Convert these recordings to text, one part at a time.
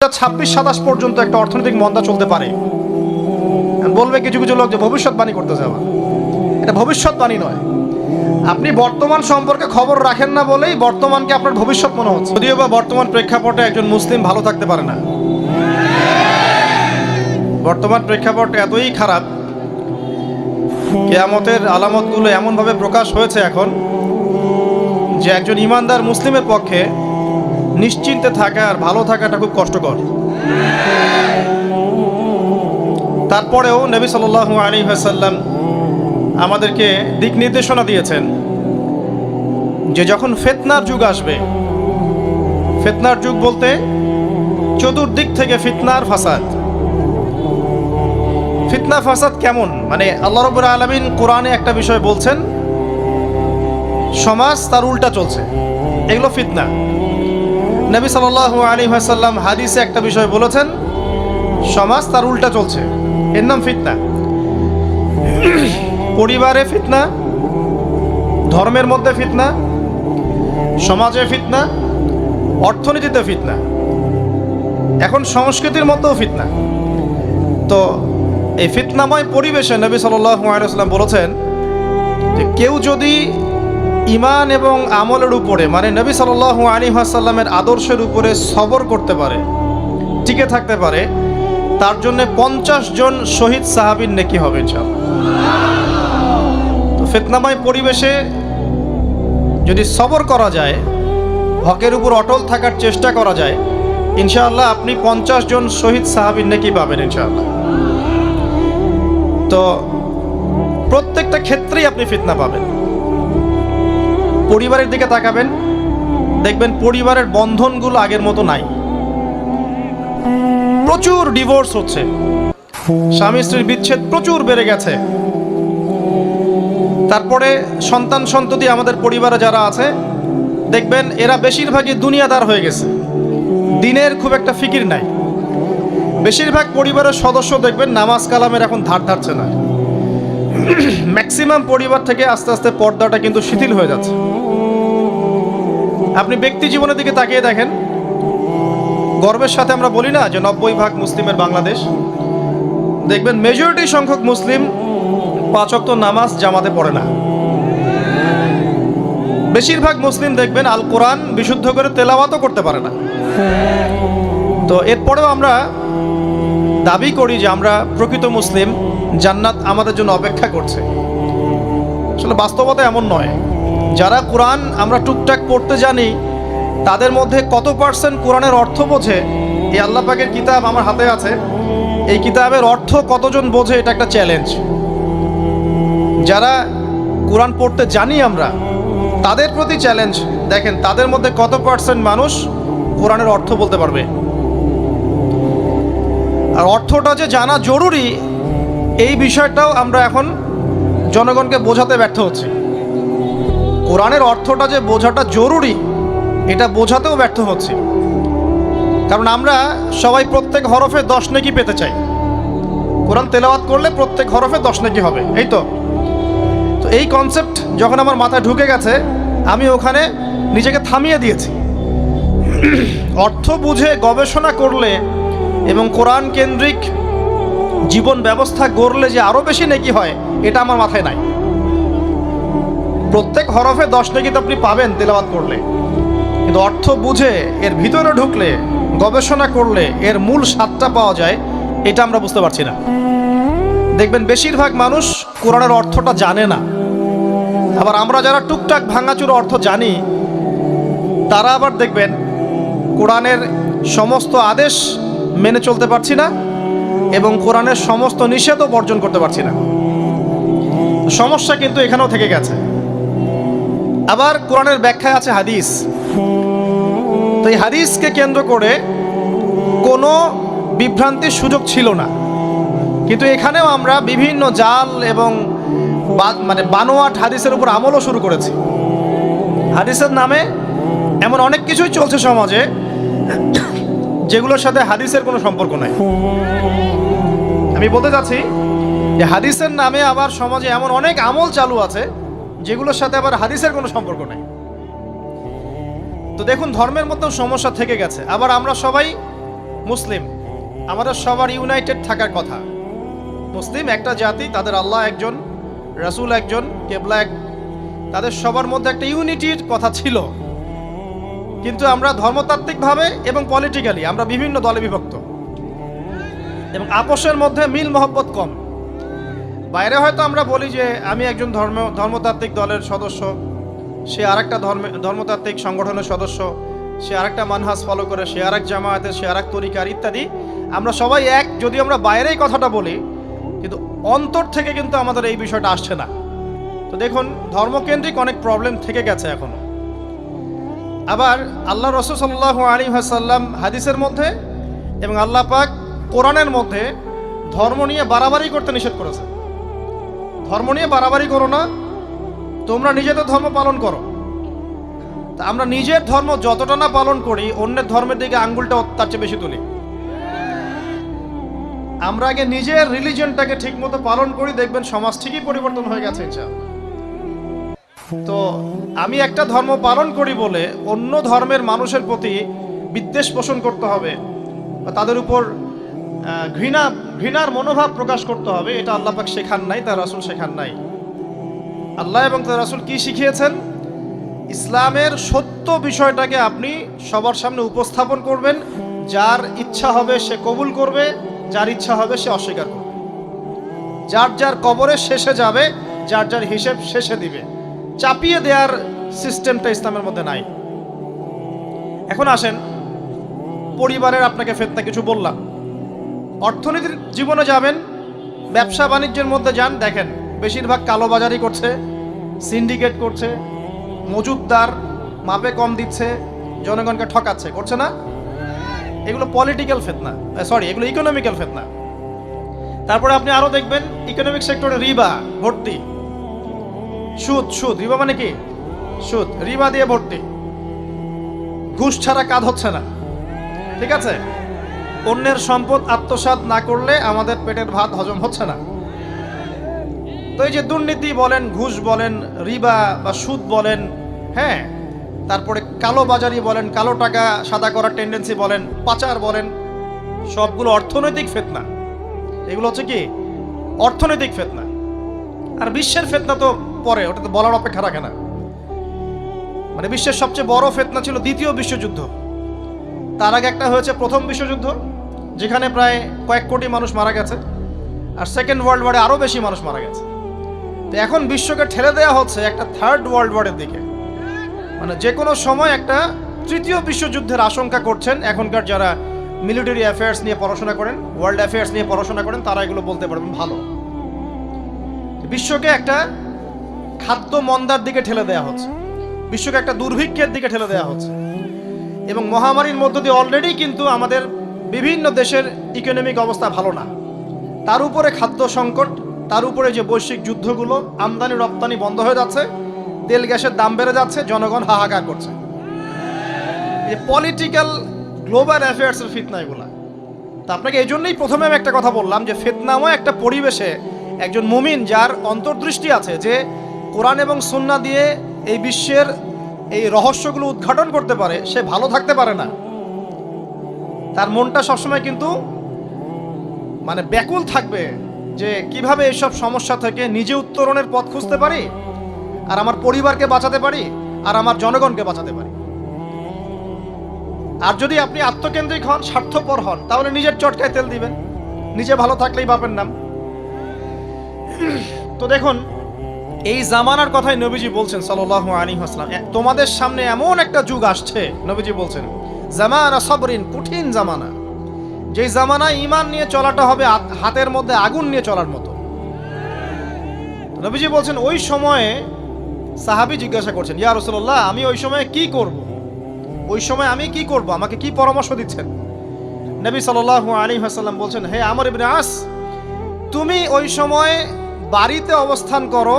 2026-27 পর্যন্ত একটা অর্থনৈতিক মন্দা চলতে পারে। বলবে কিছু কিছু লোক যে ভবিষ্যৎবাণী করতেছে, আবার এটা ভবিষ্যৎবাণী নয়। আপনি বর্তমান সম্পর্কে খবর রাখেন না বলেই বর্তমানকে আপনার ভবিষ্যৎ মনে হচ্ছে। যদিও বা বর্তমান প্রেক্ষাপটে একজন মুসলিম ভালো থাকতে পারে না। বর্তমান প্রেক্ষাপট এতই খারাপ, কিয়ামতের আলামতগুলো এমনভাবে প্রকাশ হয়েছে এখন যে একজন ইমানদার মুসলিমের পক্ষে নিশ্চিন্তে থাকা আর ভালো থাকাটা খুব কষ্টকর। তারপরেও নবী সাল্লাল্লাহু আলাইহি ওয়াসাল্লাম আমাদেরকে দিক নির্দেশনা দিয়েছেন যে যখন ফিতনার যুগ আসবে, ফিতনার যুগ বলতে চতুর্দিক থেকে ফিতনার ফাসাদ। ফিতনা ফাসাদ কেমন, মানে আল্লাহ রাব্বুল আলামিন কোরআনে একটা বিষয় বলছেন, সমাজ তার উল্টা চলছে, এগুলো ফিতনা। নবী সাল্লাল্লাহু আলাইহি ওয়াসাল্লাম হাদিসে একটা বিষয় বলেছেন, সমাজ তার উল্টা চলছে, এর নাম ফিতনা। পরিবারে ফিতনা, ধর্মের মধ্যে ফিতনা, সমাজে ফিতনা, অর্থনীতিতে ফিতনা, এখন সংস্কৃতির মধ্যেও ফিতনা। তো এই ফিতনাময় পরিবেশে নবী সাল্লাল্লাহু আলাইহি ওয়াসাল্লাম বলেছেন যে কেউ যদি ঈমান এবং আমলের উপরে, মানে নবী সাল্লাল্লাহু আলাইহি ওয়াসাল্লামের আদর্শের উপরে সবর করতে পারে, টিকে থাকতে পারে, তার জন্য 50 জন শহীদ সাহাবীর নেকি হবে ইনশাআল্লাহ। তো ফিতনাময় পরিবেশে যদি সবর করা যায়, হকের উপর অটল থাকার চেষ্টা করা যায়, ইনশাআল্লাহ আপনি 50 জন শহীদ সাহাবীর নেকি পাবেন ইনশাআল্লাহ। তো প্রত্যেকটা ক্ষেত্রেই আপনি ফিতনা পাবেন। পরিবারের দিকে তাকাবেন, দেখবেন পরিবারের বন্ধনগুলো আগের মতো নাই, প্রচুর ডিভোর্স হচ্ছে, স্বামী স্ত্রীর বিচ্ছেদ প্রচুর বেড়ে গেছে। তারপরে সন্তান সন্ততি আমাদের পরিবারে যারা আছে, দেখবেন এরা বেশিরভাগই দুনিয়াদার হয়ে গেছে, দিনের খুব একটা ফিকির নাই। বেশিরভাগ পরিবারের সদস্য দেখবেন নামাজ কালামের এখন ধার ধারছে না। ম্যাক্সিমাম পরিবার থেকে আস্তে আস্তে পর্দাটা কিন্তু শিথিল হয়ে যাচ্ছে। আপনি ব্যক্তি জীবনের দিকে তাকিয়ে দেখেন, গর্বের সাথে আমরা বলি না যে 90% মুসলিমের বাংলাদেশ, দেখবেন মেজরিটি সংখ্যক মুসলিম 5 ওয়াক্ত নামাজ জামাতে পড়ে না। বেশিরভাগ মুসলিম দেখবেন আল কোরআন বিশুদ্ধ করে তেলাওয়াতও করতে পারে না। তো এরপরেও আমরা দাবি করি যে আমরা প্রকৃত মুসলিম, জান্নাত আমাদের জন্য অপেক্ষা করছে। আসলে বাস্তবতা এমন নয়। যারা কোরআন আমরা টুকটাক পড়তে জানি, তাদের মধ্যে কত পার্সেন্ট কোরআনের অর্থ বোঝে? এই আল্লাহ পাকের কিতাব আমার হাতে আছে, এই কিতাবের অর্থ কতজন বোঝে, এটা একটা চ্যালেঞ্জ। যারা কোরআন পড়তে জানি আমরা, তাদের প্রতি চ্যালেঞ্জ, দেখেন তাদের মধ্যে কত পার্সেন্ট মানুষ কোরআনের অর্থ বলতে পারবে। আর অর্থটা যে জানা জরুরি, এই বিষয়টাও আমরা এখন জনগণকে বোঝাতে ব্যর্থ হচ্ছি। কোরআনের অর্থটা যে বোঝাটা জরুরি, এটা বোঝাতেও ব্যর্থ হচ্ছি। কারণ আমরা সবাই প্রত্যেক হরফে 10 নেকি পেতে চাই। কোরআন তেলাওয়াত করলে প্রত্যেক হরফে 10 নেকি হবে, এই তো। তো এই কনসেপ্ট যখন আমার মাথায় ঢুকে গেছে, আমি ওখানে নিজেকে থামিয়ে দিয়েছি। অর্থ বুঝে গবেষণা করলে এবং কোরআন কেন্দ্রিক জীবন ব্যবস্থা গড়লে যে আরো বেশি নেকি হয়, এটা আমার মাথায় নাই। প্রত্যেক হরফে 10 নেকি তো আপনি পাবেন তেলাওয়াত করলে, কিন্তু অর্থ বুঝে এর ভিতরে ঢুকলে, গবেষণা করলে এর মূল স্বাদটা পাওয়া যায়, এটা আমরা বুঝতে পারছি না। দেখবেন বেশিরভাগ মানুষ কোরআনের অর্থটা জানে না। আবার আমরা যারা টুকটাক ভাঙাচুর অর্থ জানি, তারা আবার দেখবেন কোরআনের সমস্ত আদেশ মেনে চলতে পারছি না এবং কোরআনের সমস্ত নিষেধও বর্জন করতে পারছি না। সমস্যা কিন্তু এখানেও থেকে গেছে। আবার কোরআনের ব্যাখ্যায় আছে হাদিস। তো এই হাদিসকে কেন্দ্র করে কোনো বিভ্রান্তির সুযোগ ছিল না, কিন্তু এখানেও আমরা বিভিন্ন জাল এবং মানে বানোয়াট হাদিসের উপর আমলও শুরু করেছি। হাদিসের নামে এমন অনেক কিছুই চলছে সমাজে যেগুলোর সাথে হাদিসের কোনো সম্পর্ক নাই। আমি বলতে চাচ্ছি যে হাদিসের নামে আবার সমাজে এমন অনেক আমল চালু আছে যেগুলোর সাথে আবার হাদিসের কোনো সম্পর্ক নাই। তো দেখুন, ধর্মের মধ্যেও সমস্যা থেকে গেছে। আবার আমরা সবাই মুসলিম, আমাদের সবার ইউনাইটেড থাকার কথা। মুসলিম একটা জাতি, তাদের আল্লাহ একজন, রাসূল একজন, কেবলা এক, তাদের সবার মধ্যে একটা ইউনিটির কথা ছিল। কিন্তু আমরা ধর্মতাত্ত্বিকভাবে এবং পলিটিক্যালি আমরা বিভিন্ন দলে বিভক্ত এবং আপোষের মধ্যে মিল মহব্বত কম। বাইরে হয়তো আমরা বলি যে আমি একজন ধর্মতাত্ত্বিক দলের সদস্য, সে আরেকটা ধর্মতাত্ত্বিক সংগঠনের সদস্য, সে আরেকটা মানহাজ ফলো করে, সে আরেক জামায়াতের, সে আরেক তরিকার ইত্যাদি। আমরা সবাই এক, যদি আমরা বাইরেই কথাটা বলি, কিন্তু অন্তর থেকে কিন্তু আমাদের এই বিষয়টা আসছে না। তো দেখুন, ধর্মকেন্দ্রিক অনেক প্রবলেম থেকে গেছে এখনো। আবার আল্লাহ রাসূল সাল্লাল্লাহু আলাইহি ওয়াসাল্লাম হাদিসের মধ্যে এবং আল্লাহ পাক কোরআনের মধ্যে ধর্ম নিয়ে বাড়াবাড়ি করতে নিষেধ করেছে। ধর্ম নিয়ে বাড়াবাড়ি করো না, তোমরা নিজেদের ধর্ম পালন করো। তা আমরা নিজের ধর্ম যতটা না পালন করি, অন্যের ধর্মের দিকে আঙ্গুলটা তার চেয়ে বেশি তুলি। আমরা আগে নিজের রিলিজিয়নটাকে ঠিক মতো পালন করি, দেখবেন সমাজ ঠিকই পরিবর্তন হয়ে গেছে ইনশাআল্লাহ। তো আমি একটা ধর্ম পালন করি বলে অন্য ধর্মের মানুষের প্রতি বিদ্বেষ পোষণ করতে হবে বা তাদের উপর ঘৃণার মনোভাব প্রকাশ করতে হবে, এটা আল্লাহ পাক শেখান নাই, তার রাসূল শেখান নাই। আল্লাহ এবং তার রাসূল কি শিখিয়েছেন? ইসলামের সত্য বিষয়টাকে আপনি সবার সামনে উপস্থাপন করবেন। যার ইচ্ছা হবে সে কবুল করবে, যার ইচ্ছা হবে সে অস্বীকার করবে। যার যার কবরে শেষে যাবে, যার যার হিসেব শেষে দিবে। চাপিয়ে দেওয়ার সিস্টেমটা ইসলামের মধ্যে নাই। এখন আসেন, পরিবারের আপনাকে ফিতনা কিছু বললাম। অর্থনীতির জীবনে যাবেন, ব্যবসা বাণিজ্যের মধ্যে যান, দেখেন বেশিরভাগ কালোবাজারি করছে, সিন্ডিকেট করছে, মজুদদার মাপে কম দিচ্ছে, জনগণকে ঠকাচ্ছে, করছে না? এগুলো পলিটিক্যাল ফিতনা, এগুলো ইকোনমিক্যাল ফিতনা। তারপরে আপনি আরো দেখবেন ইকোনমিক সেক্টরে রিবা ভর্তি, সুদ। রিবা মানে কি? সুদ, রিবা দিয়ে ভর্তি। ঘুষ ছাড়া কাজ হচ্ছে না, ঠিক আছে? অন্যের সম্পদ আত্মসাৎ না করলে আমাদের পেটের ভাত হজম হচ্ছে না। তো এই যে দুর্নীতি বলেন, ঘুষ বলেন, রিবা বা সুদ বলেন, হ্যাঁ, তারপরে কালো বাজারি বলেন, কালো টাকা সাদা করার টেন্ডেন্সি বলেন, পাচার বলেন, সবগুলো অর্থনৈতিক ফিতনা। এগুলো হচ্ছে কি? অর্থনৈতিক ফিতনা। আর বিশ্বের ফিতনা তো পরে, ওটা তো বলার অপেক্ষা রাখে না। মানে বিশ্বের সবচেয়ে বড় ফিতনা ছিল দ্বিতীয় বিশ্বযুদ্ধ। তার আগে একটা হয়েছে প্রথম বিশ্বযুদ্ধ, যেখানে প্রায় কয়েক কোটি মানুষ মারা গেছে, আর সেকেন্ড ওয়ার্ল্ড ওয়ারে আরও বেশি মানুষ মারা গেছে। তো এখন বিশ্বকে ঠেলে দেওয়া হচ্ছে একটা থার্ড ওয়ার্ল্ড ওয়ারের দিকে। মানে যে কোনো সময় একটা তৃতীয় বিশ্বযুদ্ধের আশঙ্কা করছেন এখনকার যারা মিলিটারি অ্যাফেয়ার্স নিয়ে পড়াশোনা করেন, ওয়ার্ল্ড অ্যাফেয়ার্স নিয়ে পড়াশোনা করেন, তারা এগুলো বলতে পারবেন ভালো। বিশ্বকে একটা খাদ্য মন্দার দিকে ঠেলে দেওয়া হচ্ছে, বিশ্বকে একটা দুর্ভিক্ষের দিকে ঠেলে দেওয়া হচ্ছে। এবং মহামারীর মধ্য দিয়ে অলরেডি কিন্তু আমাদের বিভিন্ন দেশের ইকোনমিক অবস্থা ভালো না, তার উপরে খাদ্য সংকট, তার উপরে যে বৈশ্বিক যুদ্ধগুলো, আমদানি রপ্তানি বন্ধ হয়ে যাচ্ছে, তেল গ্যাসের দাম বেড়ে যাচ্ছে, জনগণ হাহাকার করছে। এই পলিটিক্যাল গ্লোবাল অ্যাফেয়ার্সের ফিতনা এগুলা। তা আপনাকে এই জন্যই প্রথমে আমি একটা কথা বললাম যে ফিতনাময় একটা পরিবেশে একজন মুমিন যার অন্তর্দৃষ্টি আছে, যে কোরআন এবং সুন্নাহ দিয়ে এই বিশ্বের এই রহস্যগুলো উদ্ঘাটন করতে পারে, সে ভালো থাকতে পারে না। তার মনটা সবসময় কিন্তু মানে ব্যাকুল থাকবে যে কিভাবে এইসব সমস্যা থেকে নিজে উত্তরণের পথ খুঁজতে পারি, আর আমার পরিবারকে বাঁচাতে পারি, আর আমার জনগণকে বাঁচাতে পারি। আর যদি আপনি আত্মকেন্দ্রিক হন, স্বার্থপর হন, তাহলে নিজের চটকায় তেল দিবেন, নিজে ভালো থাকলেই বাপের নাম। তো দেখুন, এই জামানার কথাই নবীজি বলছেন সাল্লাল্লাহু আলাইহি ওয়াসাল্লাম, তোমাদের সামনে এমন একটা যুগ আসছে, নবীজি বলছেন জামানা সবরিন, কঠিন জামানা, যেই জামানায় ঈমান নিয়ে চলাটা হবে হাতের মধ্যে আগুন নিয়ে চলার মতো। নবীজি বলছেন ওই সময়ে, সাহাবী জিজ্ঞাসা করছেন, ইয়া রাসূলুল্লাহ, আমি ওই সময়ে কি করব? ওই সময় আমি কি করব, আমাকে কি পরামর্শ দিচ্ছেন? নবী সাল্লাল্লাহু আলাইহি ওয়াসাল্লাম বলছেন, হে আমর ইবনে আস, তুমি ওই সময় বাড়িতে অবস্থান করো,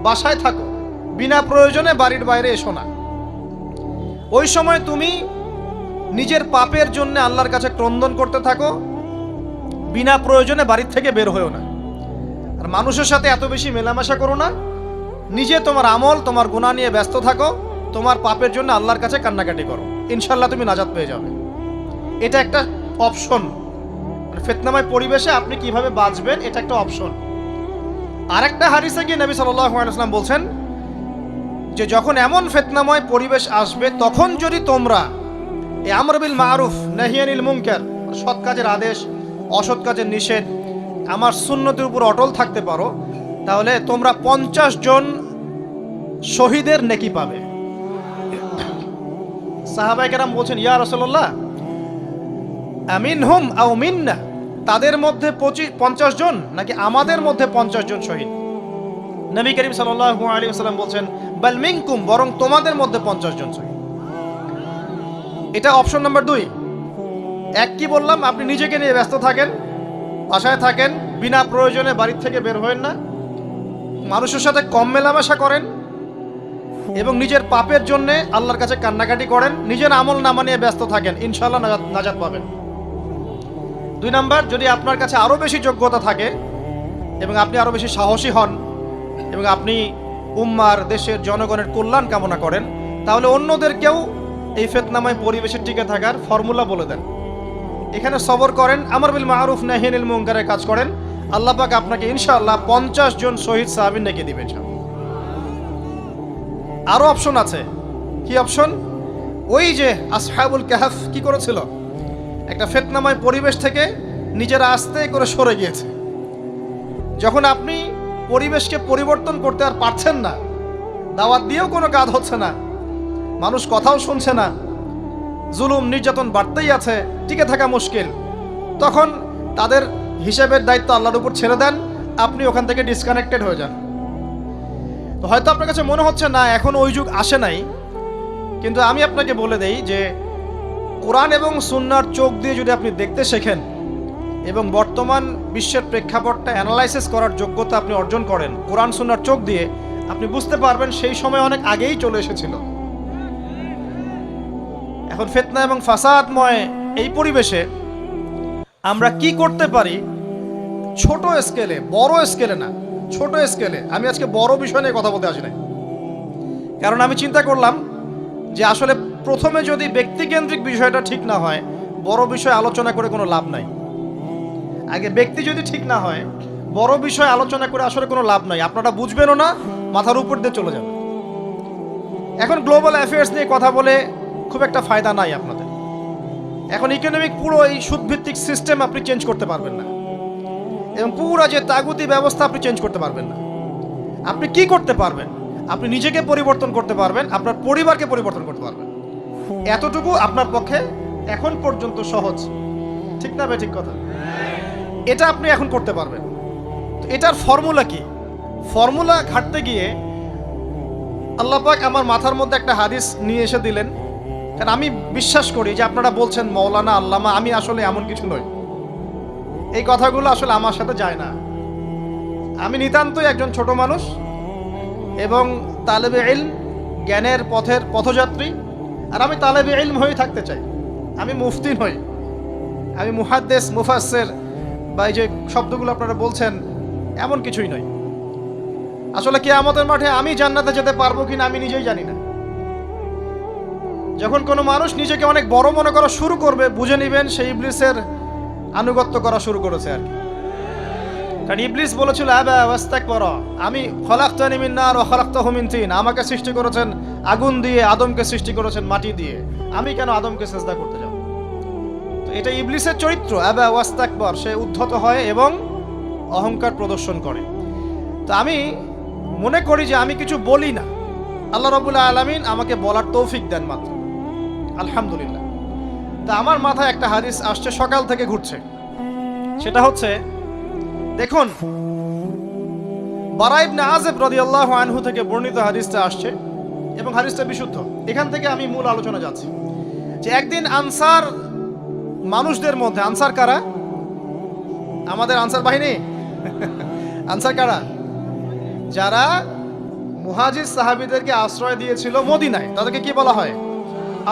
বাসায় থাকো, বিনা প্রয়োজনে বাড়ির বাইরে এসো না। ওই সময় তুমি নিজের পাপের জন্য আল্লাহর কাছে ক্রন্দন করতে থাকো, বিনা প্রয়োজনে বাড়ির থেকে বের হয়েও না। আর মানুষের সাথে এত বেশি মেলামেশা করো না, নিজে তোমার আমল, তোমার গুনাহ নিয়ে ব্যস্ত থাকো, তোমার পাপের জন্য আল্লাহর কাছে কান্নাকাটি করো, ইনশাআল্লাহ তুমি নাজাত পেয়ে যাবে। এটা একটা অপশন, মানে ফিতনাময় পরিবেশে আপনি কিভাবে বাঁচবেন এটা একটা অপশন। আরেকটা হাদিসে গিয়ে নবী সাল্লাল্লাহু আলাইহি ওয়াসাল্লাম বলছেন যে যখন এমন ফিতনাময় পরিবেশ আসবে তখন যদি তোমরা এই আমর বিল মারুফ নাহি আনিল মুনকার, সৎ কাজের আদেশ অসৎ কাজের নিষেধ, আমার সুন্নতের উপর অটল থাকতে পারো, তাহলে তোমরা 50 জন শহীদের নেকি পাবে। সাহাবায়ে কেরাম বলছেন, ইয়া রাসূলুল্লাহ আমিনহুম আও মিন্না, তাদের মধ্যে 50 জন নাকি আমাদের মধ্যে 50 জন শহীদ? নবী করিম সাল্লাল্লাহু আলাইহি ওয়াসাল্লাম বলছেন, বাল মিনকুম, বরং তোমাদের মধ্যে 50 জন শহীদ। এটা অপশন নাম্বার 2। এক কি বললাম, আপনি নিজেকে নিয়ে ব্যস্ত থাকেন, বাসায় থাকেন, বিনা প্রয়োজনে বাড়ির থেকে বের হবেন না, মানুষের সাথে কম মেলামেশা করেন এবং নিজের পাপের জন্য আল্লাহর কাছে কান্নাকাটি করেন, নিজের আমল নামা নিয়ে ব্যস্ত থাকেন, ইনশাআল্লাহ নাজাত পাবেন। 2 নাম্বার, যদি আপনার কাছে আরও বেশি যোগ্যতা থাকে এবং আপনি আরও বেশি সাহসী হন এবং আপনি উম্মার দেশের জনগণের কল্যাণ কামনা করেন, তাহলে অন্যদেরকেও এই ফিতনাময় পরিবেশে টিকে থাকার ফর্মুলা বলে দেন। এখানে সবর করেন, আমর বিল মারুফ নাহি আনিল মুনকারের কাজ করেন, আল্লাহ পাক আপনাকে ইনশাআল্লাহ 50 জন শহীদ সাহাবী নেকি দিবেন। আরো অপশন আছে। কি অপশন? ওই যে আসহাবুল কাহফ কি করেছিল, একটা ফিতনাময় পরিবেশ থেকে নিজেরা আস্তে করে সরে গিয়েছে। যখন আপনি পরিবেশকে পরিবর্তন করতে আর পারছেন না, দাওয়াত দিয়েও কোনো কাজ হচ্ছে না, মানুষ কথাও শুনছে না, জুলুম নির্যাতন বাড়তেই আছে, টিকে থাকা মুশকিল, তখন তাদের হিসাবের দায়িত্ব আল্লাহর উপর ছেড়ে দেন, আপনি ওখান থেকে ডিসকানেক্টেড হয়ে যান। তো হয়তো আপনার কাছে মনে হচ্ছে না এখন ওই যুগ আসে নাই, কিন্তু আমি আপনাকে বলে দেই যে কোরআন এবং সুন্নাহর চোখ দিয়ে যদি আপনি দেখতে শেখেন এবং বর্তমান বিশ্বের প্রেক্ষাপটটা অ্যানালাইসিস করার যোগ্যতা আপনি অর্জন করেন কোরআন সুন্নাহর চোখ দিয়ে, আপনি বুঝতে পারবেন সেই সময় অনেক আগেই চলে এসেছিল। এখন ফিতনা এবং ফাসাদময় এই পরিবেশে আমরা কি করতে পারি, ছোট স্কেলে, বড় স্কেলে না, ছোট স্কেলে। আমি আজকে বড় বিষয় নিয়ে কথা বলতে আসি না, কারণ আমি চিন্তা করলাম যে আসলে প্রথমে যদি ব্যক্তিকেন্দ্রিক বিষয়টা ঠিক না হয়, বড় বিষয় আলোচনা করে কোনো লাভ নাই। আগে ব্যক্তি যদি ঠিক না হয়, বড় বিষয় আলোচনা করে আসলে কোনো লাভ নাই, আপনারা বুঝবেনও না, মাথার উপর দিয়ে চলে যাবে। এখন গ্লোবাল অ্যাফেয়ার্স নিয়ে কথা বলে খুব একটা ফায়দা নাই আপনাদের। এখন ইকোনমিক পুরো এই সুদভিত্তিক সিস্টেম আপনি চেঞ্জ করতে পারবেন না, এবং পুরো যে তাগুতি ব্যবস্থা আপনি চেঞ্জ করতে পারবেন না। আপনি কি করতে পারবেন? আপনি নিজেকে পরিবর্তন করতে পারবেন, আপনার পরিবারকে পরিবর্তন করতে পারবেন। এতটুকু আপনার পক্ষে এখন পর্যন্ত সহজ, ঠিক না? ঠিক কথা। এটা আপনি এখন করতে পারবেন। তো এটার ফর্মুলা কি? ফর্মুলা ঘাটতে গিয়ে আল্লাহ পাক আমার মাথার মধ্যে একটা হাদিস নিয়ে এসে দিলেন, কারণ আমি বিশ্বাস করি যে আপনারা বলছেন মৌলানা আল্লামা, আমি আসলে এমন কিছু নই, এই কথাগুলো আসলে আমার সাথে যায় না। আমি নিতান্তই একজন ছোট মানুষ এবং তালেবে ইলম, জ্ঞানের পথের পথযাত্রী, আর আমি তালেবে ইলম হয়ে থাকতে চাই। আমি মুফতি নই, আমি মুহাদ্দিস, মুফাসসির বা এই যে শব্দগুলো আপনারা বলছেন, এমন কিছুই নয়। আসলে কিয়ামতের মাঠে আমি জান্নাতে যেতে পারবো কিনা আমি নিজেই জানি না। যখন কোনো মানুষ নিজেকে অনেক বড় মনে করা শুরু করবে, বুঝে নেবেন সেই ইবলিসের আনুগত্য করা শুরু করেছে আর কি। কারণ ইবলিস বলেছিল আবা ওয়াস্তাকবারা, আমি খলাকতানি মিন নার ওয়া খলাকতাহু মিন তিন, আমাকে সৃষ্টি করেছেন আগুন দিয়ে, আদমকে সৃষ্টি করেছেন মাটি দিয়ে, আমি কেন আদমকে সিজদা করতে যাব? তো এটা ইবলিসের চরিত্র, আবা ওয়াস্তাকবার, সে উদ্ধত হয় এবং অহংকার প্রদর্শন করে। তো আমি মনে করি যে আমি কিছু বলি না, আল্লাহ রাব্বুল আলামিন আমাকে বলার তৌফিক দেন মাত্র, আলহামদুলিল্লাহ। তা আমার মাথায় একটা হাদিস আসছে, সকাল থেকে ঘুরছে। সেটা হচ্ছে, দেখুন বারা ইবনে আযিব রাদিয়াল্লাহু আনহু থেকে বর্ণিত হাদিসটা আসছে এবং হাদিসটা বিশুদ্ধ। এখান থেকে আমি মূল আলোচনা যাচ্ছি যে একদিন আনসার মানুষদের মধ্যে, আনসার কারা? আমাদের আনসার বাহিনী। আনসার কারা? যারা মুহাজির সাহাবীদেরকে আশ্রয় দিয়েছিল মদিনায়, তাদেরকে কি বলা হয়?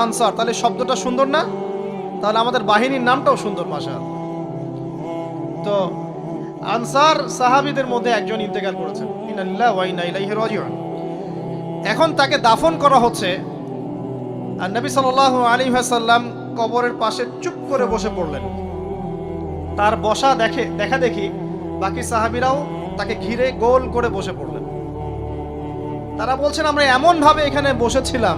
আনসার। তাহলে শব্দটা সুন্দর না? তাহলে আমাদের বাহিনীর নামটাও সুন্দর, মাশাআল্লাহ। তো আনসার সাহাবীদের মধ্যে একজন ইন্তেকাল করেছেন, ইন্না লিল্লাহি ওয়া ইন্না ইলাইহি রাজিউন। এখন তাকে দাফন করা হচ্ছে, আর নবী সাল্লাল্লাহু আলাইহি ওয়াসাল্লাম কবরের পাশে চুপ করে বসে পড়লেন। তার বসা দেখা দেখি বাকি সাহাবীরাও তাকে ঘিরে গোল করে বসে পড়লেন। তারা বলছেন, আমরা এমন ভাবে এখানে বসেছিলাম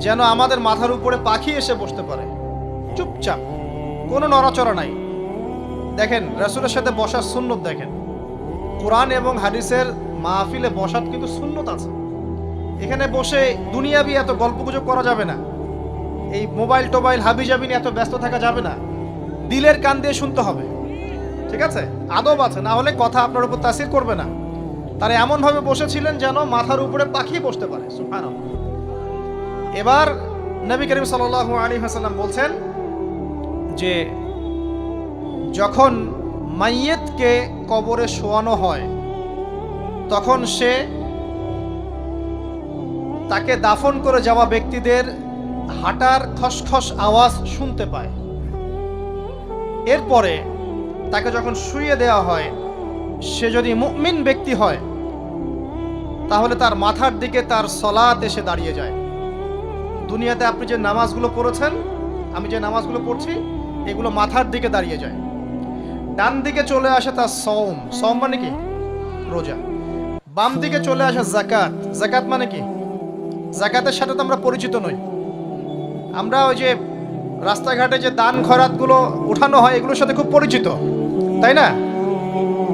যেন আমাদের মাথার উপরে পাখি এসে বসতে পারে, চুপচাপ, কোনো নড়াচড়া নাই। দেখেন রাসূলের সাথে বসার সুন্নত, দেখেন কোরআন এবং হাদিসের মাহফিলে বসার কিন্তু সুন্নত আছে। এখানে বসে দুনিয়াবি এত গল্পগুজব করা যাবে না, এই মোবাইল টোবাইল হাবিজাবি নিয়ে এত ব্যস্ত থাকা যাবে না, দিলের কান দিয়ে শুনতে হবে, ঠিক আছে? আদব আছে, না হলে কথা আপনার উপর তাসির করবে না। তারা এমনভাবে বসেছিলেন যেন মাথার উপরে পাখি বসতে পারে, সুবহানাল্লাহ। এবার নবী করিম সাল্লাল্লাহু আলাইহি ওয়াসাল্লাম বলছেন যে যখন মাইয়েতকে কবরে শোয়ানো হয় তখন সে তাকে দাফন করে যাওয়া ব্যক্তিদের হাঁটার খসখস আওয়াজ শুনতে পায়। এরপরে তাকে যখন শুইয়ে দেওয়া হয়, সে যদি মুমিন ব্যক্তি হয় তাহলে তার মাথার দিকে তার সলাত এসে দাঁড়িয়ে যায়। দুনিয়াতে আপনি যে নামাজগুলো পড়েছেন, আমি যে নামাজগুলো পড়ছি, এগুলো মাথার দিকে দাঁড়িয়ে যায়। ডান দিকে চলে আসে তার সওম, সওম মানে কি? রোজা। বাম দিকে চলে আসে যাকাত, যাকাত মানে কি? যাকাতের সাথে তো আমরা পরিচিত নই। আমরা ওই যে রাস্তাঘাটে যে দান খয়রাতগুলো উঠানো হয় এগুলোর সাথে খুব পরিচিত, তাই না?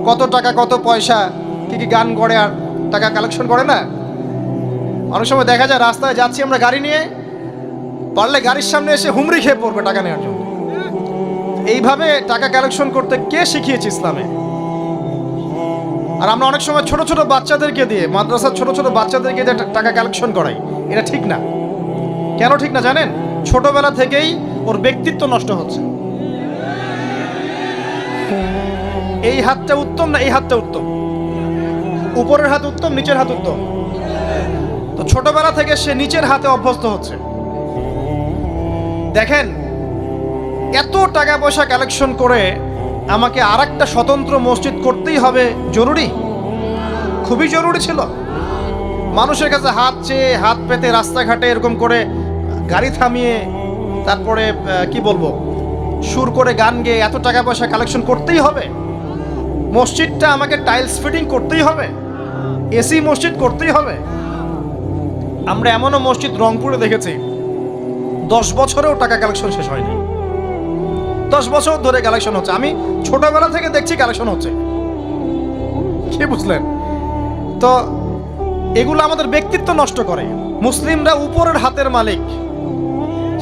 কত টাকা, কত পয়সা, কি কি গান করে আর টাকা কালেকশন করে না? অনেক সময় দেখা যায় রাস্তায় যাচ্ছি আমরা গাড়ি নিয়ে, পারলে গাড়ির সামনে এসে হুমড়ি খেয়ে পড়বে টাকা নেওয়ার জন্য। এইভাবে টাকা কালেকশন করতে কে শিখিয়েছে ইসলামে? আর আমরা অনেক সময় ছোট ছোট বাচ্চাদেরকে দিয়ে, মাদ্রাসার ছোট ছোট বাচ্চাদেরকে দিয়ে টাকা কালেকশন করাই। এটা ঠিক না। কেন ঠিক না জানেন? ছোটবেলা থেকেই ওর ব্যক্তিত্ব নষ্ট হচ্ছে। এই হাতটা উত্তম না এই হাতটা উত্তম? উপরের হাত উত্তম, নিচের হাত উত্তম? তো ছোটবেলা থেকে সে নিচের হাতে অভ্যস্ত হচ্ছে। দেখেন, এত টাকা পয়সা কালেকশন করে আমাকে আরেকটা স্বতন্ত্র মসজিদ করতেই হবে জরুরি? খুবই জরুরি ছিল। মানুষের কাছে হাত চেয়ে, হাত পেতে রাস্তাঘাটে এরকম করে গাড়ি থামিয়ে, তারপরে কি বলবো, সুর করে গান গেয়ে এত টাকা পয়সা কালেকশন করতেই হবে? মসজিদটা আমাকে টাইলস ফিটিং করতেই হবে? এসি মসজিদ করতেই হবে? আমরা এমনও মসজিদ রংপুরে দেখেছি 10 বছরেও টাকা কালেকশন শেষ হয়নি। 10 বছর ধরে কালেকশন হচ্ছে। আমি ছোটবেলা থেকে দেখছি কালেকশন হচ্ছে। কি বুঝলেন? তো এগুলো আমাদের ব্যক্তিত্ব নষ্ট করে। মুসলিমরা উপরের হাতের মালিক।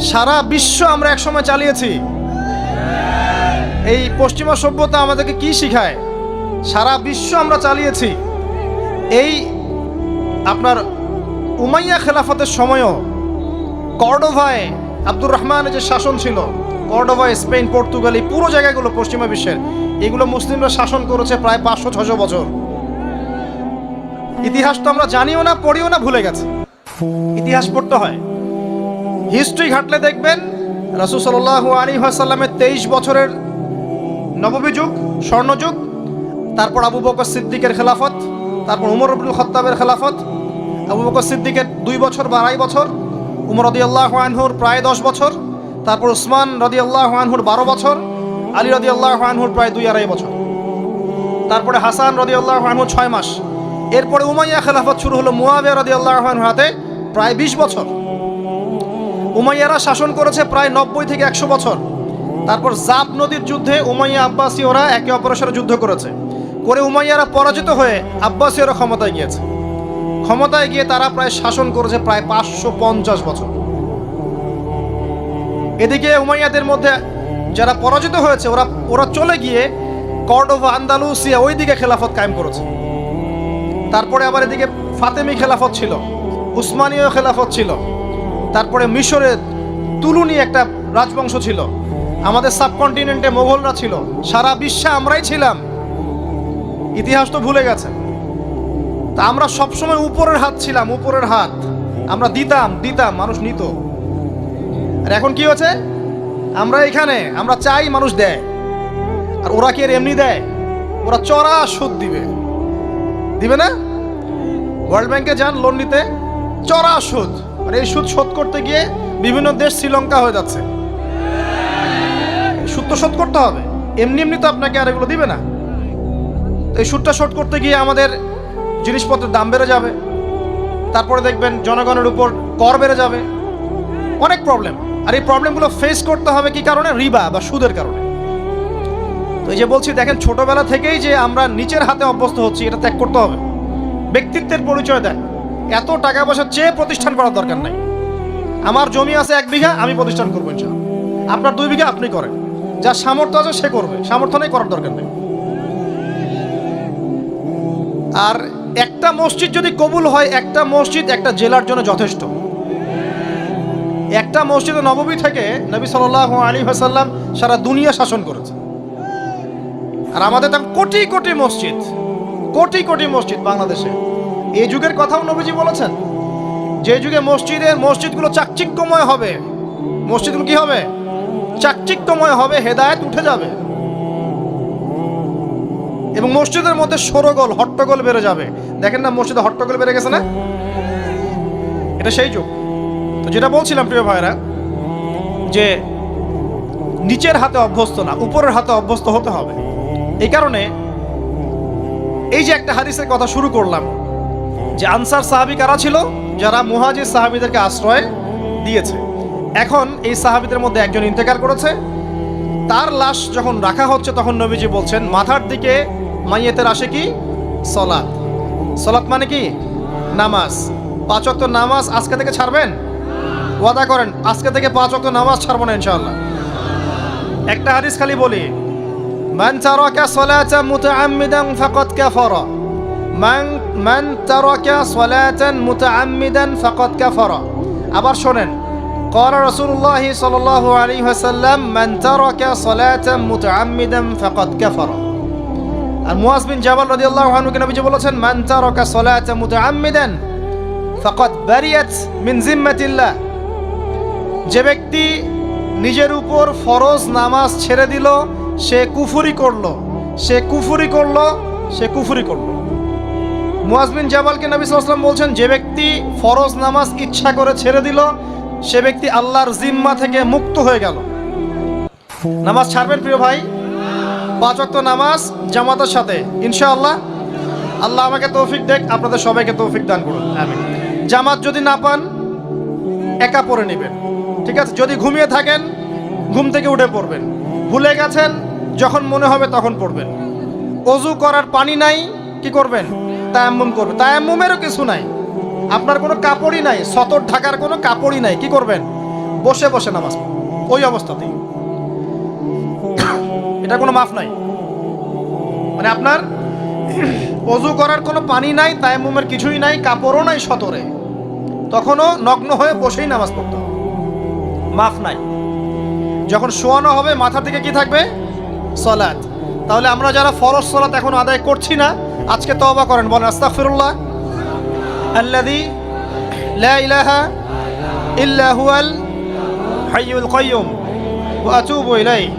সারা বিশ্ব আমরা একসময় চালিয়েছি। এই পশ্চিমা সভ্যতা আমাদেরকে কি শিখায়? সারা বিশ্ব আমরা চালিয়েছি। এই আপনার উমাইয়া খেলাফতের সময়ও কর্ডোভায় আব্দুর রহমানের যে শাসন ছিল, কর্ডোভায়, স্পেন, পর্তুগাল, এই পুরো জায়গাগুলো পশ্চিমা বিশ্বের, এগুলো মুসলিমরা শাসন করেছে প্রায় 500-600 বছর। ইতিহাস তো আমরা জানিও না, পড়িও না, ভুলে গেছে। ইতিহাস পড়তে হয়। হিস্ট্রি ঘাটলে দেখবেন রাসূল সাল্লাল্লাহু আলাইহি ওয়াসাল্লামের 23 বছরের নববী যুগ, স্বর্ণযুগ, তারপর আবু বকর সিদ্দিকের খেলাফত, তারপর উমর ইবনুল খাত্তাবের খেলাফত। আবু বকর সিদ্দিকের 2 বছর বা 2.5 বছর, উমর রাদিয়াল্লাহু আনহুর প্রায় 10 বছর, তারপর উসমান রাদিয়াল্লাহু আনহুর 12 বছর, আলী রাদিয়াল্লাহু আনহুর প্রায় 2-2.5 বছর, তারপরে হাসান রাদিয়াল্লাহু আনহু 6 মাস। এরপরে উমাইয়া খেলাফত শুরু হলো মুয়াবিয়া রাদিয়াল্লাহু আনহুর হাতে, প্রায় 20 বছর। উমাইয়ারা শাসন করেছে প্রায় 90 থেকে 100 বছর। তারপর জাব নদীর যুদ্ধে উমাইয়া আব্বাসী ওরা একে অপরের সাথে যুদ্ধ করেছে, করে উমাইয়ারা পরাজিত হয়ে আব্বাসীয়রা ক্ষমতায় গিয়েছে। ক্ষমতায় গিয়ে তারা প্রায় শাসন করেছে প্রায় 550 বছর। এদিকে উমাইয়াদের মধ্যে যারা পরাজিত হয়েছে ওরা চলে গিয়ে কর্ডোভা, আন্দালুসিয়া, ওই দিকে খেলাফত কায়েম করেছে। তারপরে আবার এদিকে ফাতেমি খেলাফত ছিল, উসমানীয় খেলাফত ছিল, তারপরে মিশরে তুলুনি একটা রাজবংশ ছিল, আমাদের সাবকন্টিনেন্টে মোগলরা ছিল, সারা বিশ্বে আমরাই ছিলাম। ইতিহাস তো ভুলে গেছে। তা আমরা সবসময় উপরের হাত ছিলাম, উপরের হাত আমরা দিতাম, মানুষ নিত। আর এখন কি হচ্ছে? আমরা এখানে আমরা চাই, মানুষ দেয়। আর ওরা কি আর এমনি দেয়? ওরা চড়া সুদ দিবে না? ওয়ার্ল্ড ব্যাংকে যান লোন নিতে, চড়া সুদ। আর এই সুদ শোধ করতে গিয়ে বিভিন্ন দেশ শ্রীলঙ্কা হয়ে যাচ্ছে। সুদ তো শোধ করতে হবে, এমনি এমনি তো আপনাকে আর এগুলো দিবে না। তো এই সুদটা শোধ করতে গিয়ে আমাদের জিনিসপত্রের দাম বেড়ে যাবে, তারপরে দেখবেন জনগণের উপর কর বেড়ে যাবে, অনেক প্রবলেম। আর এই প্রবলেমগুলো ফেস করতে হবে কি কারণে? রিবা বা সুদের কারণে। তো এই যে বলছি, দেখেন ছোটবেলা থেকেই যে আমরা নিচের হাতে অভ্যস্ত হচ্ছি, এটা ত্যাগ করতে হবে। ব্যক্তিত্বের পরিচয় দেয়। এত টাকা পয়সা চেয়ে প্রতিষ্ঠান করার দরকার নাই। আমার জমি আছে 1 বিঘা, আমি প্রতিষ্ঠান করবো ইনশাআল্লাহ। আপনার 2 বিঘা আপনি করেন, যার সামর্থ্য আছে সে করবে, সামর্থ্য নেই করার দরকার নেই। আর একটা মসজিদ যদি কবুল হয়, একটা মসজিদ একটা জেলার জন্য যথেষ্ট। একটা মসজিদে নববী থেকে নবী সাল্লাল্লাহু আলাইহি ওয়াসাল্লাম সারা দুনিয়া শাসন করেছে। আর আমাদের তো কোটি কোটি মসজিদ, কোটি কোটি মসজিদ বাংলাদেশে। এই যুগের কথাও নবীজি বলেছেন, যে যুগে মসজিদগুলো চাকচিক্যময় হবে, মসজিদগুলো কি হবে? চাকচিক্যময় হবে, হেদায়েত উঠে যাবে, এবং মসজিদের মধ্যে শোরগোল হট্টগোল বেড়ে যাবে। দেখেন না মসজিদে হট্টগোল বেড়ে গেছে না? এটা সেই যুগ। তো যেটা বলছিলাম প্রিয় ভাইরা, যে নিচের হাতে অভ্যস্ত না, উপরের হাতে অভ্যস্ত হতে হবে। এই কারণে এই যে একটা হাদিসের কথা শুরু করলাম, যে আনসার সাহাবী কারা ছিল? যারা মুহাজির সাহাবীদেরকে আশ্রয় দিয়েছে। এখন এই সাহাবীদের মধ্যে একজন ইন্তেকাল করেছে, তার লাশ যখন রাখা হচ্ছে তখন নবীজি বলছেন, মাথার দিকে মাইয়েতের আসে কি? সলাত। সলাত মানে কি? নামাজ। 5 ওয়াক্ত নামাজ আজকে থেকে ছাড়বেন? ওয়াদা করেন আজকে থেকে 5 ওয়াক্ত নামাজ ছাড়বো না ইনশাআল্লাহ। একটা হাদিস খালি বলি, মান তারাকা সালাতান মুতাআম্মিদান ফাকাদ কাফারা, মান তারাকা সালাতান মুতাআম্মিদান ফাকাদ কাফারা। আবার শোনেন, قال رسول الله صلى الله عليه وسلم من ترك صلاة متعمدا فقد كفر। আর মুয়াজ বিন জাবাল রাদিয়াল্লাহু আনহু কে নবীজি বলেছেন, মান তারাকা সালাতা মুতাআম্মিদান ফাকাদ বারিয়াত মিন জিম্মাতিল্লাহ। যে ব্যক্তি নিজের উপর ফরজ নামাজ ছেড়ে দিল, সে কুফরি করলো, সে কুফরি করলো, সে কুফরি করলো। মুয়াজ বিন জাবালকে নবী সাল্লাল্লাহু আলাইহি ওয়াসাল্লাম বলছেন, যে ব্যক্তি ফরজ নামাজ ইচ্ছা করে ছেড়ে দিল, সে ব্যক্তি আল্লাহর জিম্মা থেকে মুক্ত হয়ে গেল। নামাজ ছাড়বেন প্রিয় ভাই? 5 ওয়াক্ত নামাজ জামাতের সাথে ইনশাআল্লাহ। আল্লাহ আমাকে তৌফিক দেখ, আপনাদের সবাইকে তৌফিক দান করুন, আমিন। জামাত যদি না পান, একা পড়ে নেবেন, ঠিক আছে? যদি ঘুমিয়ে থাকেন, ঘুম থেকে উঠে পড়বেন। ভুলে গেছেন, যখন মনে হবে তখন পড়বেন। ওযু করার পানি নাই, কি করবেন? তায়াম্মুম করবেন। তায়াম্মুমেরও কিছু নাই, আপনার কোনো কাপড়ই নাই, সতর ঢাকার কোনো কাপড়ই নাই, কি করবেন? বসে বসে নামাজ পড়বেন ওই অবস্থাতেই। এটা কোনো মাফ নাই। মানে আপনার ওযু করার কোনো পানি নাই, তায়াম্মুমের কিছুই নাই, কাপড়ও নাই সতরে, তখনও নগ্ন হয়ে বসেই নামাজ পড়তে হবে, মাফ নাই। যখন শোয়ানো হবে মাথার দিকে কি থাকবে? সালাত। তাহলে আমরা যারা ফরজ সালাত এখন আদায় করছি না, আজকে তওবা করেন, বলেন আস্তাগফিরুল্লাহ আল্লাযী লা ইলাহা ইল্লা হুয়াল হাইয়ুল কাইয়্যুম ওয়া আতুবু ইলাইহি।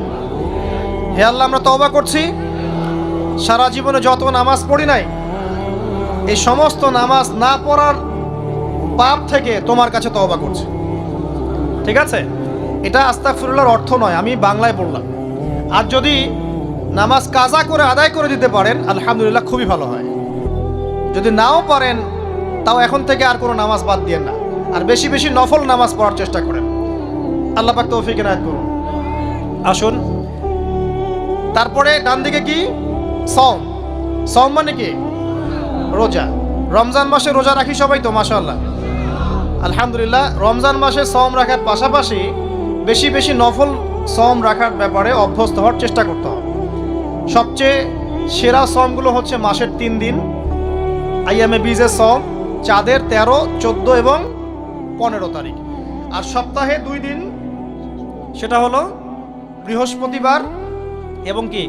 হে আল্লাহ, আমরা তওবা করছি, সারা জীবনে যত নামাজ পড়ি নাই, এই সমস্ত নামাজ না পড়ার পাপ থেকে তোমার কাছে তওবা করছি। ঠিক আছে? এটা আস্তাগফিরুল্লাহর অর্থ নয়, আমি বাংলায় বললাম। আর যদি নামাজ কাজা করে আদায় করে দিতে পারেন, আলহামদুলিল্লাহ, খুবই ভালো হয়। যদি নাও পারেন, তাও এখন থেকে আর কোনো নামাজ বাদ দিয়েন না, আর বেশি বেশি নফল নামাজ পড়ার চেষ্টা করেন। আল্লাহ পাক তৌফিক এনায়েত করুন। আসুন, তারপরে ডান দিকে কি? সওম। সওম মানে কি? রোজা। রমজান মাসে রোজা রাখি সবাই তো, মাশাআল্লাহ, আলহামদুলিল্লাহ। রমজান মাসে সওম রাখার পাশাপাশি বেশি বেশি নফল সওম রাখার ব্যাপারে অভ্যস্ত হওয়ার চেষ্টা করতে হবে। সবচেয়ে সেরা সওমগুলো হচ্ছে মাসের 3 দিন, আইয়ামে বীজের সওম, চাঁদের 13, 14 এবং 15 তারিখ। আর সপ্তাহে 2 দিন, সেটা হলো বৃহস্পতিবার এবং কি?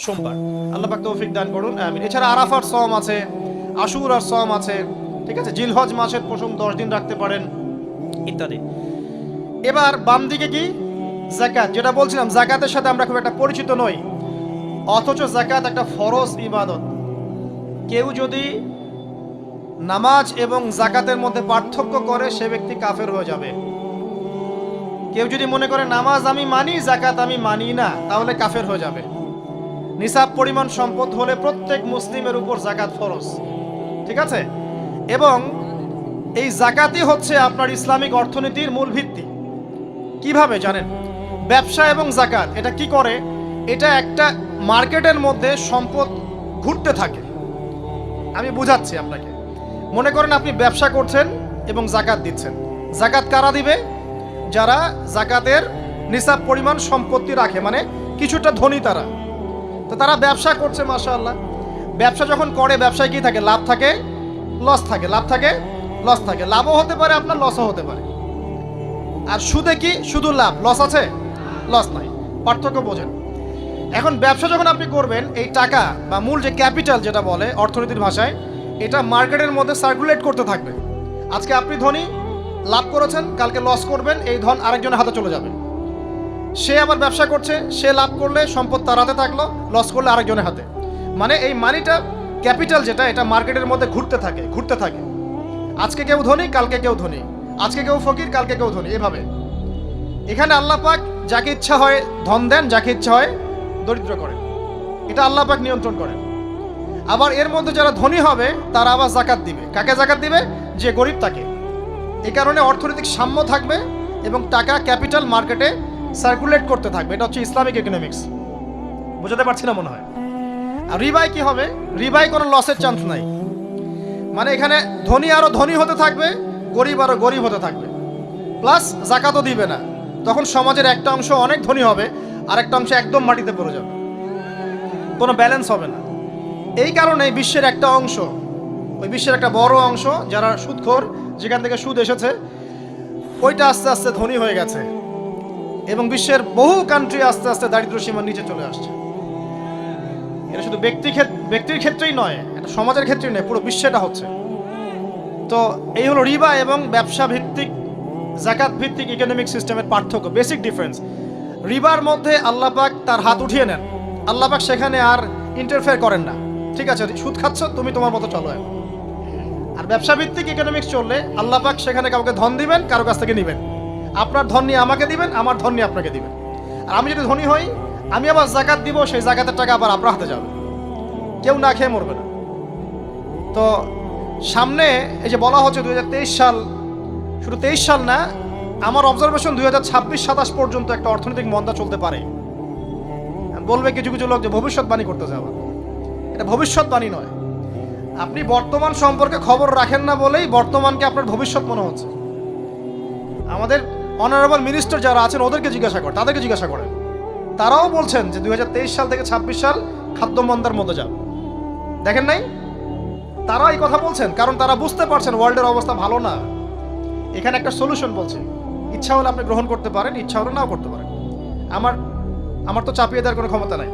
সোমবার। আল্লাহ পাক তৌফিক দান করুন, আমিন। এছাড়া আরাফার সওম আছে, আশুরার সওম আছে, ঠিক আছে? জিলহজ মাসের প্রথম 10 দিন রাখতে পারেন, ইত্যাদি। এবার বাম দিকে কি? যাকাত। যেটা বলছিলাম, যাকাতের সাথে আমরা খুব একটা পরিচিত নই, অথচ যাকাত একটা ফরজ ইবাদত। কেউ যদি নামাজ এবং যাকাতের মধ্যে পার্থক্য করে, সে ব্যক্তি কাফের হয়ে যাবে। কেউ যদি মনে করে নামাজ আমি মানি, যাকাত আমি মানি না, তাহলে কাফের হয়ে যাবে। নিসাব পরিমাণ সম্পদ হলে প্রত্যেক মুসলিমের উপর যাকাত ফরজ, ঠিক আছে? এবং এই যাকাতই হচ্ছে আপনার ইসলামিক অর্থনীতির মূল ভিত্তি। কিভাবে জানেন? ব্যবসা এবং যাকাত এটা কি করে? এটা একটা মার্কেটের মধ্যে সম্পদ ঘুরতে থাকে। আমি বুঝাচ্ছি আপনাকে। মনে করেন আপনি ব্যবসা করছেন এবং যাকাত দিচ্ছেন। যাকাত কারা দিবে? যারা যাকাতের নিসাব পরিমাণ সম্পত্তি রাখে, মানে কিছুটা ধনী তারা। তো তারা ব্যবসা করছে, মাশাআল্লাহ। ব্যবসা যখন করে, ব্যবসায় কি থাকে? লাভ থাকে, লস থাকে, লাভ থাকে, লস থাকে। লাভও হতে পারে আপনার, লসও হতে পারে। আর সুদে কি? শুধু লাভ, লস আছে? লস নাই। পার্থক্য বোঝেন। এখন ব্যবসা যখন আপনি করবেন, এই টাকা বা মূল যে ক্যাপিটাল যেটা বলে অর্থনীতির ভাষায়, এটা মার্কেটের মধ্যে সার্কুলেট করতে থাকবে। আজকে আপনি ধনী, লাভ করেছেন, কালকে লস করবেন, এই ধন আরেকজনের হাতে চলে যাবে। সে আবার ব্যবসা করছে, সে লাভ করলে সম্পদ তার হাতে থাকলো, লস করলে আরেকজনের হাতে। মানে এই মানিটা, ক্যাপিটাল যেটা, এটা মার্কেটের মধ্যে ঘুরতে থাকে, ঘুরতে থাকে। আজকে কেউ ধনী, কালকে কেউ ধনী, আজকে কেউ ফকির, কালকে কেউ ধনী, এভাবে। এখানে আল্লাহ পাক যাকে ইচ্ছা হয় ধন দেন, যাকে ইচ্ছা হয় দরিদ্র করেন। এটা আল্লাহ পাক নিয়ন্ত্রণ করেন। আবার এর মধ্যে যারা ধনী হবে তারা আবার যাকাত দিবে। কাকে যাকাত দিবে? যে গরিব তাকে। এই কারণে অর্থনৈতিক সাম্য থাকবে এবং টাকা, ক্যাপিটাল মার্কেটে সার্কুলেট করতে থাকবে। এটা হচ্ছে ইসলামিক ইকোনমিক্স। বুঝতে পারছি না মনে হয়। আর রিবায় কি হবে? রিবায় কোনো লসের চান্স নাই। মানে এখানে ধনী আরো ধনী হতে থাকবে, গরিব আরো গরিব হতে থাকবে, প্লাস যাকাতও দিবে না। তখন সমাজের একটা অংশ অনেক ধনী হবে, আর একটা অংশ একদম মাটিতে পড়ে যাবে, কোনো ব্যালেন্স হবে না। এই কারণে বিশ্বের একটা অংশ, ওই বিশ্বের একটা বড় অংশ যারা সুদখোর, যেখান থেকে সুদ এসেছে, ওইটা আস্তে আস্তে ধনী হয়ে গেছে এবং বিশ্বের বহু কান্ট্রি আস্তে আস্তে দারিদ্র্য সীমার নিচে চলে আসছে। এটা শুধু ব্যক্তির ক্ষেত্রেই নয়, এটা সমাজের ক্ষেত্রেই নয়, পুরো বিশ্বেটা হচ্ছে। তো এই হলো রিবা এবং ব্যবসা ভিত্তিক, যাকাত ভিত্তিক ইকোনমিক সিস্টেমের পার্থক্য, বেসিক ডিফারেন্স। রিবার মধ্যে আল্লাহ পাক তার হাত উঠিয়ে নেন, আল্লাহ পাক সেখানে আর ইন্টারফেয়ার করেন না। ঠিক আছে, সুদ খাচ্ছ, তুমি তোমার মতো চলো। আর ব্যবসা ভিত্তিক ইকোনমিক্স চললে আল্লাহ পাক সেখানে কাউকে ধন দিবেন, কারো কাছ থেকে নেবেন। আপনার ধন নিয়ে আমাকে দিবেন, আমার ধন নিয়ে আপনাকে দিবেন। আর আমি যদি ধনী হই, আমি আবার যাকাত দিব, সেই যাকাতের টাকা আবার আপনার হাতে যাবে, কেউ না খেয়ে মরবে না। তো সামনে এই যে বলা হচ্ছে 2023 সাল, শুধু 23 সাল না, আমার অবজারভেশন 2026-27 পর্যন্ত একটা অর্থনৈতিক মন্দা চলতে পারে। বলবে কিছু কিছু লোক যে ভবিষ্যৎবাণী করতেছে। আবার এটা ভবিষ্যৎবাণী নয়। আপনি বর্তমান সম্পর্কে খবর রাখেন না বলেই বর্তমানকে আপনার ভবিষ্যৎ মনে হচ্ছে। আমাদের অনারেবল মিনিস্টার যারা আছেন ওদেরকে জিজ্ঞাসা করেন, তাদেরকে জিজ্ঞাসা করেন, তারাও বলছেন যে 2023 সাল থেকে 26 সাল খাদ্য মন্দার মধ্যে যাবে। দেখেন নাই? তারা এই কথা বলছেন কারণ তারা বুঝতে পারছেন ওয়ার্ল্ডের অবস্থা ভালো না। এখানে একটা সলিউশন বলছে, ইচ্ছা হলে আপনি গ্রহণ করতে পারেন, ইচ্ছা হলে নাও করতে পারেন। আমার তো চাপিয়ে দেওয়ার কোনো ক্ষমতা নাই।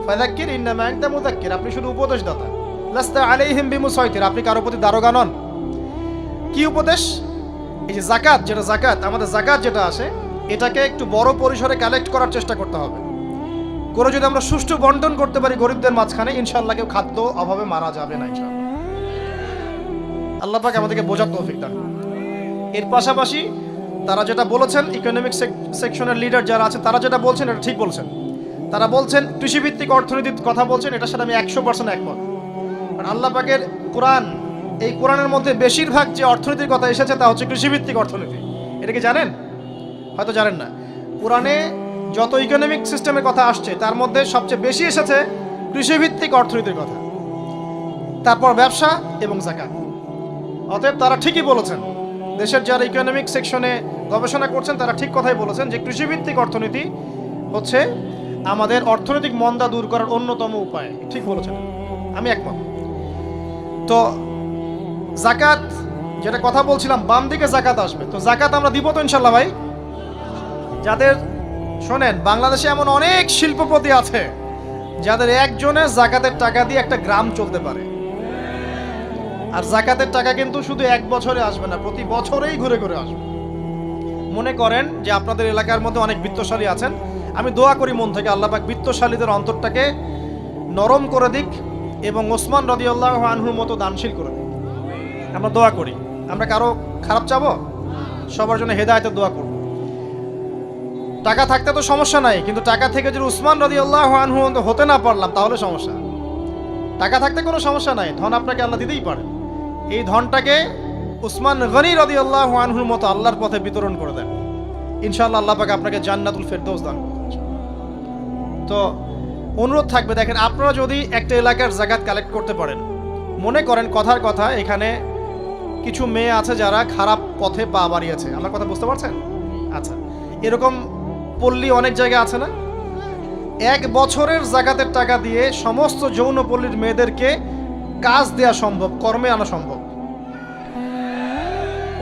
ফাযাক্কির ইন্নামা আনতা মুযাক্কির, আপনি শুধু উপদেশদাতা। লাস্তা আলাইহিম বিমুসাইতির, আপনি কারো প্রতি দারোগা নন। কি উপদেশ? এই যে যাকাত, যেটা যাকাত, আমাদের যাকাত যেটা আসে, এটাকে একটু বড় পরিসরে কালেক্ট করার চেষ্টা করতে হবে। করে যদি আমরা সুষ্ঠু বন্টন করতে পারি গরিবদের মাঝখানে, ইনশাআল্লাহ কেউ খাদ্য অভাবে মারা যাবে না ইনশাআল্লাহ। আল্লাহ পাক আমাদেরকে বোঝার তৌফিক দান। এর পাশাপাশি তারা যেটা বলেছেন, ইকোনমিক সেকশনের লিডার যারা আছে তারা যেটা বলছেন এটা ঠিক বলছেন। তারা বলছেন কৃষিভিত্তিক অর্থনীতির কথা বলছেন, এটার সাথে আমি 100% একমত। কারণ আল্লাহ পাকের কোরআন, এই কোরআনের মধ্যে বেশিরভাগ যে অর্থনীতির কথা এসেছে তা হচ্ছে কৃষিভিত্তিক অর্থনীতি। এটা কি জানেন? হয়তো জানেন না। কোরআনে যত ইকোনমিক সিস্টেমের কথা আসছে তার মধ্যে সবচেয়ে বেশি এসেছে কৃষিভিত্তিক অর্থনীতির কথা, তারপর ব্যবসা এবং যাকাত। অতএব তারা ঠিকই বলেছেন, দেশের যারা ইকোনমিক সেকশনে গবেষণা করছেন তারা ঠিক কথাই বলেছেন যে কৃষিভিত্তিক অর্থনীতি হচ্ছে আমাদের অর্থনৈতিক মন্দা দূর করার অন্যতম উপায়। ঠিক বলেছেন, আমি একমত। তো যাকাত যেটা কথা বলছিলাম, বাম দিকে যাকাত আসবে। তো যাকাত আমরা দিব তো ইনশাল্লাহ ভাই। যাদের, শোনেন, বাংলাদেশে এমন অনেক শিল্পপতি আছে যাদের একজনের যাকাতের টাকা দিয়ে একটা গ্রাম চলতে পারে। আর যাকাতের টাকা কিন্তু শুধু এক বছরে আসবে না, প্রতি বছরেই ঘুরে ঘুরে আসবে। মনে করেন যে আপনাদের এলাকার মধ্যে অনেক বিত্তশালী আছেন, আমি দোয়া করি মন থেকে আল্লাহ পাক বিত্তশালীদের অন্তরটাকে নরম করে দিক এবং ওসমান রাদিয়াল্লাহু আনহুর মতো দানশীল করে দিক। আমরা দোয়া করি। আমরা কারো খারাপ চাবো? সবার জন্য হেদায়েতের দোয়া করব। টাকা থাকতে তো সমস্যা নাই, কিন্তু টাকা থেকে যদি উসমান রাদিয়াল্লাহু আনহু হতে না পারলাম তাহলে সমস্যা। টাকা থাকতে কোনো সমস্যা নাই, ধন আপনাকে আল্লাহ দিতেই পারে। এই ধনটাকে উসমান গনি রাদিয়াল্লাহু আনহুর মতো আল্লাহর পথে বিতরণ করে দেন, ইনশাআল্লাহ আল্লাহ পাক আপনাকে জান্নাতুল ফেরদৌস দান করবেন। তো অনুরোধ থাকবে, দেখেন আপনারা যদি একটা এলাকার জাকাত কালেক্ট করতে পারেন, মনে করেন কথার কথা এখানে কিছু মেয়ে আছে যারা খারাপ পথে পা বাড়িয়েছে, আমার কথা বুঝতে পারছেন? আচ্ছা, এরকম পল্লী অনেক জায়গায় আছে না? 1 বছরের জাকাতের টাকা দিয়ে সমস্ত যৌন পল্লীর মেয়েদেরকে কাজ দেওয়া সম্ভব, কর্মে আনা সম্ভব।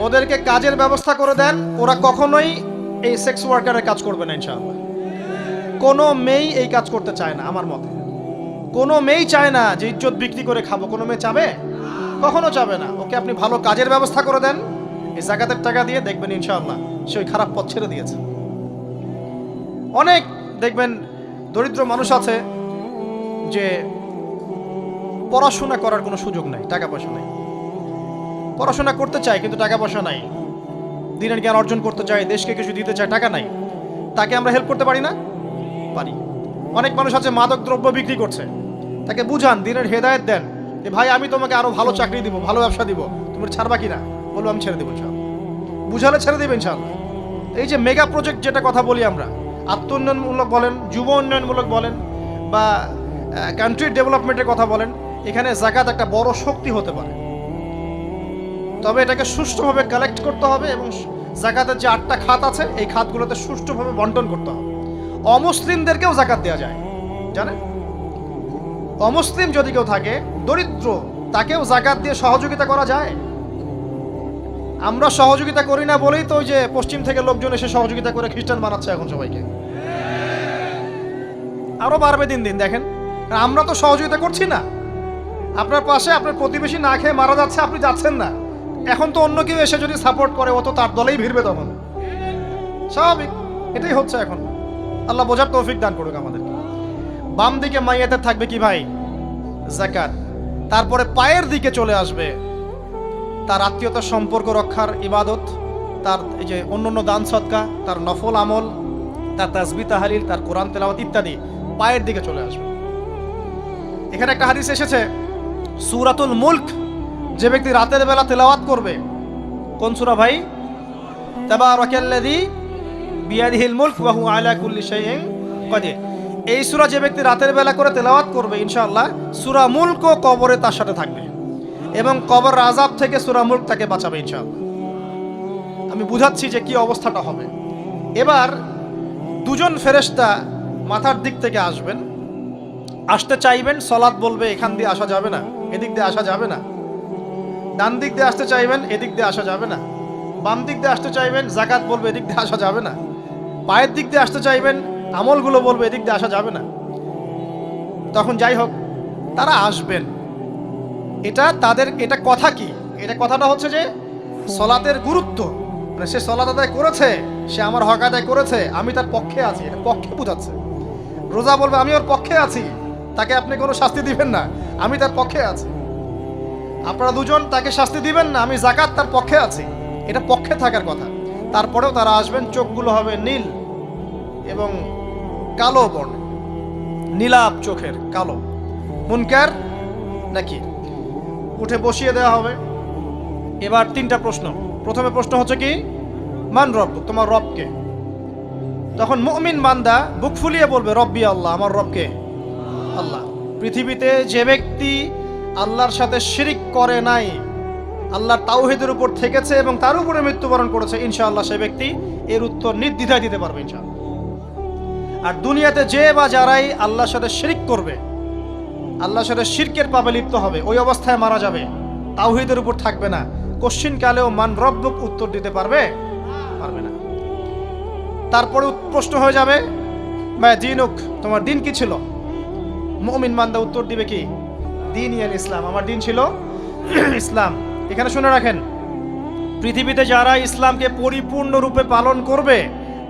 ওদেরকে কাজের ব্যবস্থা করে দেন, ওরা কখনোই এই সেক্স ওয়ার্কারের কাজ করবে না ইনশাআল্লাহ। কোনো মেয়েই এই কাজ করতে চায় না আমার মতে। কোনো মেয়েই চায় না যে ইজ্জত বিক্রি করে খাবো, কোনো মেয়ে চাবে? কখনো চাবে না। ওকে আপনি ভালো কাজের ব্যবস্থা করে দেন এই জাকাতের টাকা দিয়ে, দেখবেন ইনশাআল্লাহ সে ওই খারাপ পথ ছেড়ে দিয়েছে। অনেক দেখবেন দরিদ্র মানুষ আছে যে পড়াশোনা করার কোনো সুযোগ নাই, টাকা পয়সা নাই, পড়াশোনা করতে চায় কিন্তু টাকা পয়সা নাই, দিনের জ্ঞান অর্জন করতে চায়, দেশকে কিছু দিতে চায়, টাকা নাই। তাকে আমরা হেল্প করতে পারি না? পারি। অনেক মানুষ আছে মাদক দ্রব্য বিক্রি করছে, তাকে বুঝান, দিনের হেদায়েত দেন যে ভাই আমি তোমাকে আরো ভালো চাকরি দিব, ভালো ব্যবসা দিব, তুমি ছাড়বা কিনা? বলবো আমি ছেড়ে দেবো ইনশাআল্লাহ। বুঝালে ছেড়ে দেবে ইনশাআল্লাহ। এই যে মেগা প্রজেক্ট যেটা কথা বলি আমরা, আত্ম উন্নয়নমূলক বলেন, যুব উন্নয়নমূলক বলেন, বা কান্ট্রি ডেভেলপমেন্টের কথা বলেন, এখানে জাকাত একটা বড় শক্তি হতে পারে। তবে এটাকে সুষ্ঠুভাবে কালেক্ট করতে হবে এবং জাকাতের যে 8টা খাত আছে এই খাতগুলোতে সুষ্ঠুভাবে বন্টন করতে হবে। অমুসলিমদেরকেও জাকাত দেওয়া যায়, জানেন? অমুসলিম যদি কেউ থাকে, দরিদ্র, তাকেও জাকাত দিয়ে সহযোগিতা করা যায়। আমরা সহযোগিতা করি না বলেই তো ওই যে পশ্চিম থেকে লোকজন এসে সহযোগিতা করে খ্রিস্টান বানাচ্ছে এখন সবাইকে। আরো বাড়বে দিন দিন, দেখেন। আমরা তো সহযোগিতা করছি না। আপনার পাশে আপনার প্রতিবেশী না খেয়ে মারা যাচ্ছে, আপনি যাচ্ছেন না। এখন তো অন্য কেউ এসে যদি সাপোর্ট করে, ও তো তার দলেই ভিড়বে তখন, স্বাভাবিক। এটাই হচ্ছে এখন। আল্লাহ বোঝার তৌফিক দান করুক আমাদেরকে। বাম দিকে মাইয়াতের থাকবে কি ভাই? যাকাত। তারপরে পায়ের দিকে চলে আসবে তার আত্মীয়তার সম্পর্ক রক্ষার ইবাদত, তার এই যে অন্যান্য দান সদকা, তার নফল আমল, তার তাসবিহ তাহলিল, তার কোরআন তেলাওয়াত ইত্যাদি পায়ের দিকে চলে আসবে। এখানে একটা হাদিস এসেছে, সূরাতুল মুলক যে ব্যক্তি রাতের বেলা তেলাওয়াত করবে, কোন সূরা ভাই? তাবারাকাল্লাযী বিয়াদিহিল মুলক ওয়া হুয়া আলা কুল্লি শাইইন কাদির। এই সূরা যে ব্যক্তি রাতের বেলা করে তেলাওয়াত করবে, ইনশাআল্লাহ সূরা মুলক কবরে তার সাথে থাকবে এবং কবর আযাব থেকে সূরা মুলক তাকে বাঁচাবে ইনশাআল্লাহ। আমি বুঝাচ্ছি যে কি অবস্থাটা হবে। এবার দুজন ফেরেশতা মাথার দিক থেকে আসবেন, আসতে চাইবেন, সালাত বলবে এখান দিয়ে আসা যাবে না, এদিক দিয়ে আসা যাবে না। ডান দিক দিয়ে আসতে চাইবেন, এদিক দিয়ে আসা যাবে না। বাম দিক দিয়ে আসতে চাইবেন, যাকাত বলবে এদিক দিয়ে আসা যাবে না। পায়ের দিক দিয়ে আসতে চাইবেন, আমলগুলো বলবে এদিক দিয়ে আসা যাবে না। তখন যাই হোক তারা আসবেন। এটা তাদের, এটা কথা কি? এটা কথাটা হচ্ছে যে সলাতের গুরুত্ব, মানে সে সলাত আদায় করেছে, সে আমার হক আদায় করেছে, আমি তার পক্ষে আছি, এটা পক্ষে বোঝাচ্ছে। রোজা বলবে আমি ওর পক্ষে আছি, তাকে আপনি কোনো শাস্তি দিবেন না, আমি তার পক্ষে আছি। আপনারা দুজন তাকে শাস্তি দিবেন না, আমি যাকাত তার পক্ষে আছি, এটা পক্ষে থাকার কথা। তারপরেও তারা আসবেন, চোখগুলো হবে নীল এবং কালো বর্ণ, নীলাপ চোখের, কালো। মুনকার নাকি উঠে বসিয়ে দেওয়া হবে। এবার 3টা প্রশ্ন। প্রথমে প্রশ্ন হচ্ছে কি, মান রব, তোমার রবকে? তখন মুমিন বান্দা বুক ফুলিয়ে বলবে রব্বি আল্লাহ, আমার রবকে আল্লাহ। পৃথিবীতে যে ব্যক্তি আল্লাহর সাথে শিরিক করে নাই, আল্লাহর তাওহীদের উপর থেকেছে এবং তার উপরে মৃত্যুবরণ করেছে, ইনশাআল্লাহ সে ব্যক্তি এর উত্তর নির্দ্বিধায় দিতে পারবে ইনশাআল্লাহ। আর দুনিয়াতে যে বা যারাই আল্লাহর সাথে শিরিক করবে, আল্লাহর সাথে শিরকের পাপে লিপ্ত হবে, ওই অবস্থায় মারা যাবে, তাওহীদের উপর থাকবে না, কোশ্চিন কালেও মান রব্বুক উত্তর দিতে পারবে না। তারপরে প্রশ্ন হয়ে যাবে মা দীনুক, তোমার দিন কি ছিল? মুমিন বান্দা উত্তর দিবে কি, দীন ইয়াল ইসলাম, আমার দিন ছিল ইসলাম। এখানে শুনে রাখেন, পৃথিবীতে যারা ইসলামকে পরিপূর্ণরূপে পালন করবে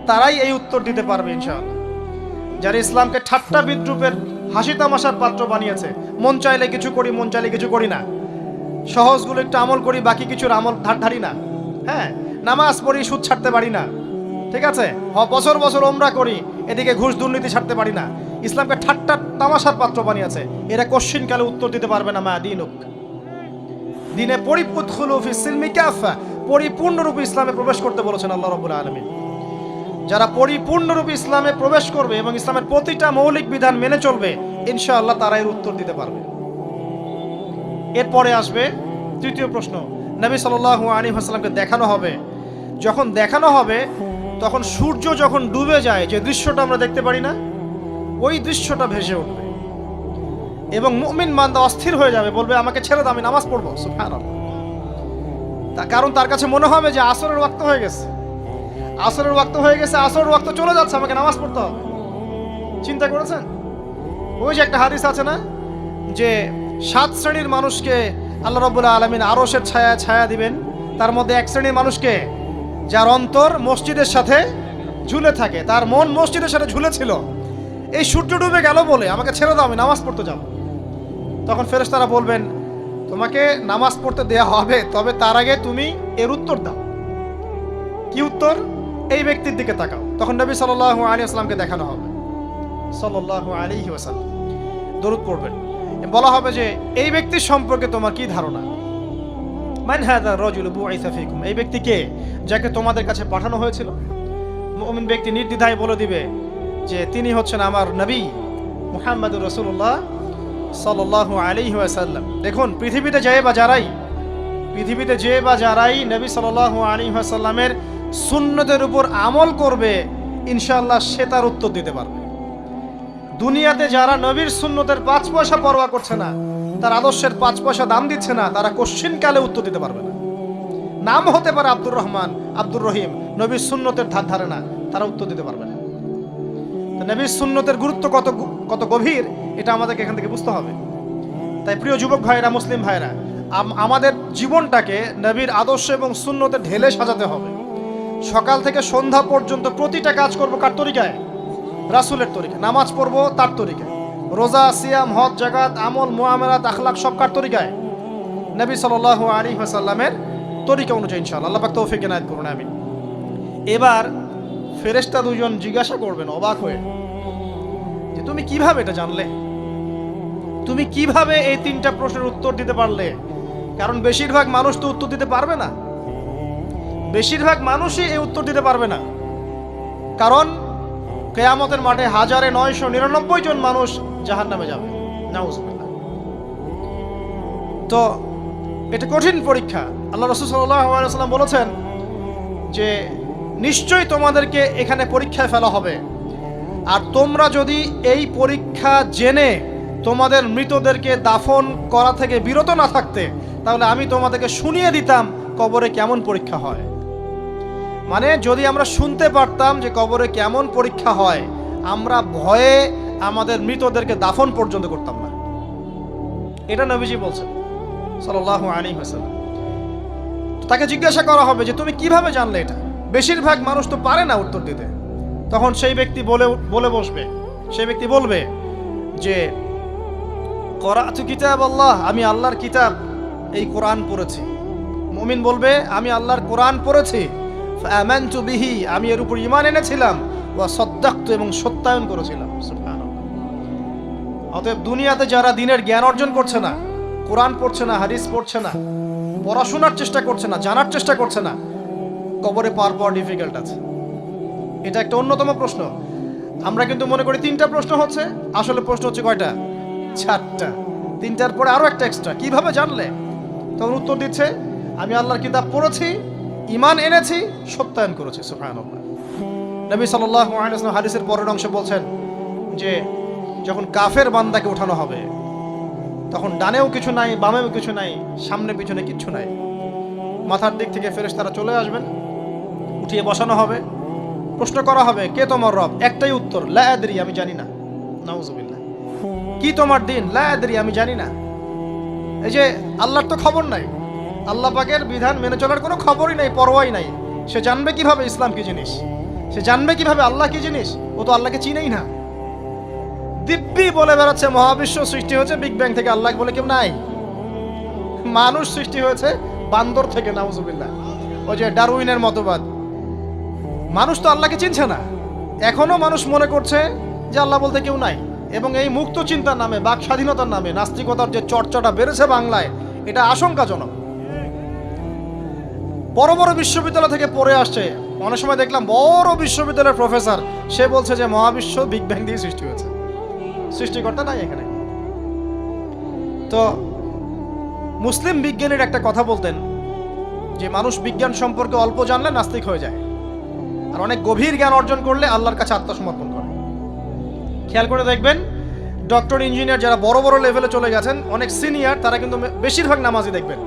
তারাই এই উত্তর দিতে পারবে ইনশাআল্লাহ। যারা ইসলামকে ঠাট্টা বিদ্রুপের, হাসি তামাশার পাত্র বানিয়েছে, মন চাইলে কিছু করি, মন চাইলে কিছু করি না, সহজগুলো একটু আমল করি, বাকি কিছুর আমল ধার ধারি না, হ্যাঁ, নামাজ পড়ি, সুদ ছাড়তে পারি না, ঠিক আছে, বছর বছর ওমরা করি, এদিকে ঘুষ দুর্নীতি ছাড়তে পারি না, ইসলামকে ঠাট্টা তামাশার পাত্র বানিয়েছে, এরা কোশ্চিন কালে উত্তর দিতে পারবে না মা দিনুক, দিনে পরিপুৎখুলু ফিস সিলমি কাফা, পরিপূর্ণরূপে ইসলামে প্রবেশ করতে বলেছেন আল্লাহ রাব্বুল আলামিন। যারা পরিপূর্ণরূপে ইসলামে প্রবেশ করবে এবং ইসলামের প্রতিটা মৌলিক বিধান মেনে চলবে, ইনশাআল্লাহ তারা এর উত্তর দিতে পারবে। এরপরে আসবে তৃতীয় প্রশ্ন। নবী সাল্লাল্লাহু আলাইহি ওয়াসাল্লামকে দেখানো হবে, যখন দেখানো হবে তখন সূর্য যখন ডুবে যায়, যে দৃশ্যটা আমরা দেখতে পারি না, ওই দৃশ্যটা ভেসে উঠবে এবং মুমিন বান্দা অস্থির হয়ে যাবে, বলবে আমাকে ছেড়ে দাও, আমি নামাজ পড়বো। সুবহানাল্লাহ। কারণ তার কাছে মনে হবে যে আসরের ওয়াক্ত হয়ে গেছে, আসরের ওয়াক্ত হয়ে গেছে, আসরের ওয়াক্ত চলে যাচ্ছে, আমাকে নামাজ পড়তে হবে। চিন্তা করেছেন? ওই যে একটা হাদিস আছে না, যে 7 শ্রেণীর মানুষকে আল্লাহ রাব্বুল আলামিন আরশের ছায়া ছায়া দিবেন, তার মধ্যে এক শ্রেণীর মানুষকে যার অন্তর মসজিদের সাথে ঝুলে থাকে, তার মন মসজিদের সাথে ঝুলেছিল, এই সূর্য ডুবে গেল বলে আমাকে ছেড়ে দাও, আমি নামাজ পড়তে যাব। তখন ফেরেশতারা বলবেন তোমাকে নামাজ পড়তে দেয়া হবে, তবে তার আগে তুমি এর উত্তর দাও। কি উত্তর? এই ব্যক্তির দিকে তাকাও। তখন নবী সাল্লাল্লাহু আলাইহি ওয়াসাল্লামকে দেখানো হবে, সাল্লাল্লাহু আলাইহি ওয়াসাল্লাম দরুদ পড়বেন, বলা হবে যে এই ব্যক্তির সম্পর্কে তোমার কি ধারণা? মান হাযা রাজুলু বুইসা ফীকুম, এই ব্যক্তি কে, যাকে তোমাদের কাছে পাঠানো হয়েছিল? মুমিন ব্যক্তি নির্দ্বিধায় বলে দিবে যে তিনি হচ্ছেন আমার নবী মুহাম্মদুর রাসূলুল্লাহ সাল্লাল্লাহু আলাইহি ওয়াসাল্লাম। দেখুন, পৃথিবীতে যে বা যারাই নবী সাল্লাল্লাহু আলাইহি ওয়াসাল্লামের সুন্নতের উপর আমল করবে, ইনশাআল্লাহ সে তার উত্তর দিতে পারবে। দুনিয়াতে যারা নবীর সুন্নতের 5 পয়সা পরোয়া করছে না, তার আদর্শের 5 পয়সা দাম দিচ্ছে না, তারা কোশ্চিন কালে উত্তর দিতে পারবে না। নাম হতে পারে আব্দুর রহমান, আব্দুর রহিম, নবীর সুন্নতের ধার ধারে না, তারা উত্তর দিতে পারবে না। নবীর সুন্নতের গুরুত্ব কত গভীর, এটা আমাদেরকে এখান থেকে বুঝতে হবে। তাই প্রিয় যুবক ভাইরা, মুসলিম ভাইরা, আমাদের জীবনটাকে নবীর আদর্শ এবং সুন্নতে ঢেলে সাজাতে হবে। সকাল থেকে সন্ধ্যা পর্যন্ত প্রতিটা কাজ করব কার তরিকায়? রাসূলের তরিকায়। নামাজ পড়বো তার তরিকায়, রোজা, সিয়াম, হজ, যাকাত, আমল, মুআমালাত, আখলাক সব কার তরিকায়? নবী সাল্লাল্লাহু আলাইহি ওয়াসাল্লামের তরিকা অনুযায়ী ইনশাআল্লাহ। আল্লাহ পাক তৌফিক এনায়েত করুন, আমিন। এবার ফেরেশতা দুজন জিজ্ঞাসা করবেন অবাক হয়ে যে তুমি কিভাবে এটা জানলে, তুমি কিভাবে এই 3টা প্রশ্নের উত্তর দিতে পারলে? কারণ বেশিরভাগ মানুষ তো উত্তর দিতে পারবে না, বেশিরভাগ মানুষই এই উত্তর দিতে পারবে না। কারণ কিয়ামতের মাঠে 1999 জন মানুষ জাহান্নামে যাবে, নাউজুবিল্লাহ। তো এটা কঠিন পরীক্ষা। আল্লাহ রাসূল সাল্লাল্লাহু আলাইহি ওয়াসাল্লাম বলেছেন যে নিশ্চয়ই তোমাদেরকে এখানে পরীক্ষায় ফেলা হবে, আর তোমরা যদি এই পরীক্ষা জেনে তোমাদের মৃতদেরকে দাফন করা থেকে বিরত না থাকতে, তাহলে আমি তোমাদেরকে শুনিয়ে দিতাম কবরে কেমন পরীক্ষা হয়। মানে যদি আমরা শুনতে পারতাম যে কবরে কেমন পরীক্ষা হয়, আমরা ভয়ে আমাদের মৃতদেরকে দাফন পর্যন্ত করতাম না। এটা নবীজি বলছেন সাল্লাল্লাহু আলাইহি ওয়াসাল্লাম। তাকে জিজ্ঞাসা করা হবে যে তুমি কিভাবে জানলে এটা? বেশিরভাগ মানুষ তো পারে না উত্তর দিতে। তখন সেই ব্যক্তি বলে বসবে, সেই ব্যক্তি বলবে যে করাতু কিতাব আল্লাহ, আমি আল্লাহর কিতাব এই কোরআন পড়েছি। মুমিন বলবে আমি আল্লাহর কোরআন পড়েছি, ফাআমানতু বিহি, আমি এর উপর ঈমান এনেছিলাম, ওয়া সাদ্দাকতু, এবং সত্যায়ন করেছিলাম। সুবহানাল্লাহ। অতএব দুনিয়াতে যারা দ্বীনের জ্ঞান অর্জন করছে না, কোরআন পড়ছে না, হাদিস পড়ছে না, পড়াশোনার চেষ্টা করছে না, জানার চেষ্টা করছে না, কবরে পাওয়া ডিফিকাল্ট আছে। এটা একটা অন্যতম প্রশ্ন। আমরা কিন্তু মনে করি 3টা প্রশ্ন হচ্ছে, আসলে প্রশ্ন হচ্ছে কয়টা? 4টা। 3টার পরে আরো একটা এক্সট্রা। কিভাবে জানলে? তখন উত্তর দিচ্ছে আমি আল্লাহর কিতাব পড়েছি, ঈমান এনেছি, সত্যায়ন করেছি। সুবহানাল্লাহ। নবী সাল্লাল্লাহু আলাইহি ওয়াসাল্লাম হাদিসের পরের অংশে বলছেন যে যখন কাফের বান্দাকে উঠানো হবে, তখন ডানেও কিছু নাই, বামেও কিছু নাই, সামনে পিছনে কিচ্ছু নাই। মাথার দিক থেকে ফেরেশতারা চলে আসবেন, উঠিয়ে বসানো হবে, প্রশ্ন করা হবে কে তোমার রব? একটাই উত্তর, লা আদরি, আমি জানি না। নাউজুবিল্লাহ। কি তোমার দিন? লা আদরি, আমি জানি না। এই যে আল্লাহর তো খবর নাই, আল্লাহ পাকের বিধান মেনে চলার কোনো খবরই নাই, পরোয়াই নাই। সে জানবে কিভাবে ইসলাম কি জিনিস? সে জানবে কিভাবে আল্লাহ কি জিনিস? ও তো আল্লাহকে চিনেই না। দিব্যি বলে বেড়াচ্ছে মহাবিশ্ব সৃষ্টি হয়েছে বিগ ব্যাং থেকে, আল্লাহ বলে কেউ নাই। মানুষ সৃষ্টি হয়েছে বান্দর থেকে, নাউজুবিল্লাহ। ওই যে ডারউইনের মতবাদ, মানুষ তো আল্লাহকে চিনছে না, এখনো মানুষ মনে করছে যে আল্লাহ বলতে কেউ নাই। এবং এই মুক্ত চিন্তার নামে, বাক স্বাধীনতার নামে নাস্তিকতার যে চর্চাটা বেড়েছে বাংলায়, এটা আশঙ্কাজনক। বড় বড় বিশ্ববিদ্যালয় থেকে পড়ে আসছে, অনেক সময় দেখলাম বড় বিশ্ববিদ্যালয়ের প্রফেসর, সে বলছে যে মহাবিশ্ব বিগ ব্যাং দিয়ে সৃষ্টি হয়েছে, সৃষ্টিকর্তা নাই এখানে। তো মুসলিম বিজ্ঞানীর একটা কথা বলতেন যে মানুষ বিজ্ঞান সম্পর্কে অল্প জানলে নাস্তিক হয়ে যায়, আর অনেক গভীর জ্ঞান অর্জন করলে আল্লাহর কাছে আত্মসমর্পণ করে। খেয়াল করে দেখবেন, ডক্টর, ইঞ্জিনিয়ার যারা বড় বড় লেভেলে চলে গেছেন, অনেক সিনিয়র, তারা কিন্তু বেশিরভাগ নামাজি দেখবেন,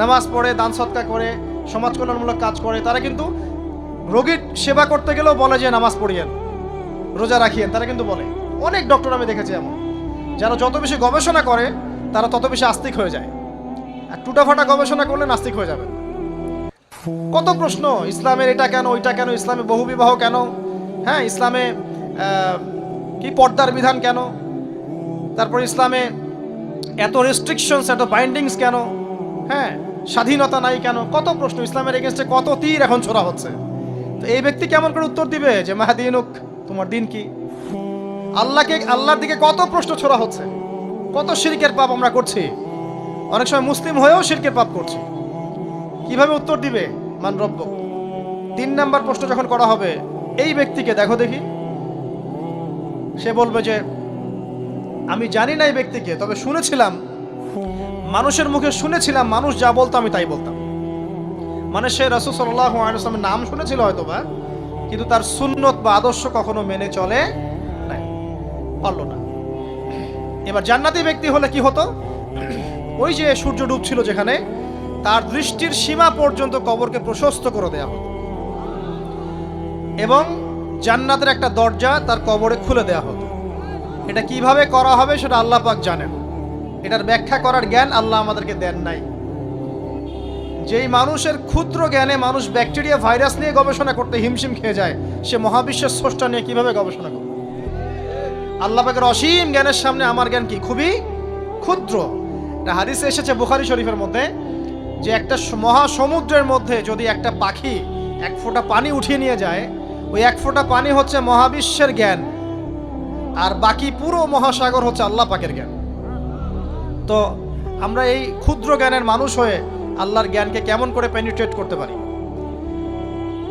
নামাজ পড়ে, দান সৎকার করে, সমাজ কল্যাণমূলক কাজ করে। তারা কিন্তু রোগীর সেবা করতে গেলেও বলে যে নামাজ পড়িয়েন, রোজা রাখিয়েন, তারা কিন্তু বলে। অনেক ডক্টর আমি দেখেছি এমন, যারা যত বেশি গবেষণা করে তারা তত বেশি আস্তিক হয়ে যায়, আর টুটাফাটা গবেষণা করলে নাস্তিক হয়ে যাবে। কত প্রশ্ন, ইসলামের এটা কেন, ওইটা কেন, ইসলামে বহুবিবাহ কেন, হ্যাঁ, ইসলামে কি পর্দার বিধান কেন, তারপর ইসলামে এত রেস্ট্রিকশনস, এত বাইন্ডিংস কেন, হ্যাঁ, স্বাধীনতা নাই কেন, কত প্রশ্ন। ইসলামের এগেনস্টে কত তীর এখন ছোড়া হচ্ছে। তো এই ব্যক্তি কেমন করে উত্তর দিবে যে মাহাদিনুক, তোমার দিন কি? আল্লাহর দিকে কত প্রশ্ন ছোড়া হচ্ছে, কত শিরকের পাপ আমরা করছি, অনেক সময় মুসলিম হয়েও শিরকের পাপ করছি। কিভাবে উত্তর দিবে মান রব্বুক? 3 নাম্বার প্রশ্ন যখন করা হবে, এই ব্যক্তিকে দেখো দেখি, সে বলবে যে আমি জানি না এই ব্যক্তিকে, তবে শুনেছিলাম, মানুষের মুখে শুনেছিলাম, মানুষ যা বলতো আমি তাই বলতাম। মানে সে রাসূল সাল্লাল্লাহু আলাইহি ওয়াসাল্লামের নাম শুনেছিল হয়তোবা, কিন্তু তার সুন্নত বা আদর্শ কখনো মেনে চলে নাই, পারলো না। এবার জান্নাতি ব্যক্তি হলে কি হতো? ওই যে সূর্য ডুবছিল যেখানে, তার দৃষ্টির সীমা পর্যন্ত কবরকে প্রশস্ত করে দেয়া হতো, এবং জান্নাতের একটা দরজা তার কবরে খুলে দেয়া হতো। এটা কিভাবে করা হবে সেটা আল্লাহ পাক জানেন, এটার ব্যাখ্যা করার জ্ঞান আল্লাহ আমাদেরকে দেন নাই। যেই মানুষের ক্ষুদ্র জ্ঞানে মানুষ ব্যাকটেরিয়া, ভাইরাস নিয়ে গবেষণা করতে হিমশিম খেয়ে যায়, সে মহাবিশ্বের স্রষ্টা নিয়ে কিভাবে গবেষণা করবে? আল্লাহ পাকের অসীম জ্ঞানের সামনে আমার জ্ঞান কি? খুবই ক্ষুদ্র। একটা হাদিসে এসেছে বুখারী শরীফের মধ্যে, যে একটা মহাসমুদ্রের মধ্যে যদি একটা পাখি 1 ফোঁটা পানি উঠিয়ে নিয়ে যায়, ওই 1 ফোঁটা পানি হচ্ছে মহাবিশ্বের জ্ঞান, আর বাকি পুরো মহাসাগর হচ্ছে আল্লাহ পাকের জ্ঞান। তো আমরা এই ক্ষুদ্র জ্ঞানের মানুষ হয়ে আল্লাহর জ্ঞানকে কেমন করে পেনিট্রেট করতে পারি?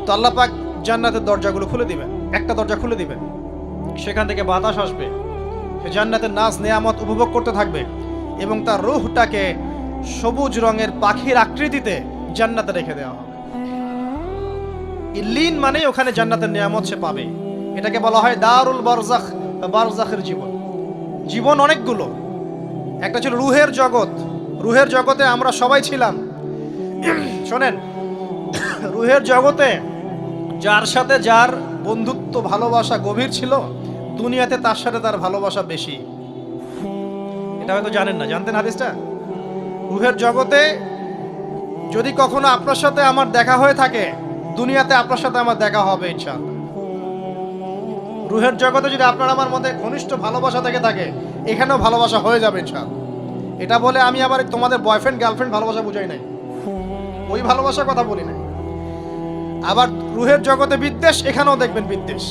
তো আল্লাহ পাক জান্নাতের দরজাগুলো খুলে দিবেন, একটা দরজা খুলে দিবেন, সেখান থেকে বাতাস আসবে, সে জান্নাতের নাজ নেয়ামত উপভোগ করতে থাকবে, এবং তার রূহটাকে সবুজ রঙের পাখির আকৃতিতে জান্নাতে রেখে দেওয়া হবে। ইল্লিন মানে ওখানে জান্নাতের নিয়ামত সে পাবে। এটাকে বলা হয় দারুল বারজাখ বা বারজাখের জীবন। জীবন অনেকগুলো, একটা ছিল রুহের জগৎ। রুহের জগতে আমরা সবাই ছিলাম। শোনেন, রুহের জগতে যার সাথে যার বন্ধুত্ব, ভালোবাসা গভীর ছিল, দুনিয়াতে তার সাথে তার ভালোবাসা বেশি। এটা হয়তো জানেন না, জানতেন হাদিসটা? রুহের জগতে যদি কখনো আপনার সাথে আমার দেখা হয়ে থাকে, দুনিয়াতে আপনার সাথে আমার দেখা হবে ইনশাআল্লাহ। রুহের জগতে যদি আপনার আমার মধ্যে ঘনিষ্ঠ ভালোবাসা থেকে থাকে, এখানেও ভালোবাসা হয়ে যাবে ইনশাআল্লাহ। এটা বলে আমি আবার তোমাদের বয়ফ্রেন্ড গার্লফ্রেন্ড ভালোবাসা বুঝাই নাই, ওই ভালোবাসার কথা বলি নাই। আবার রুহের জগতে বিদ্বেষ, এখানেও দেখবেন বিদ্বেষ।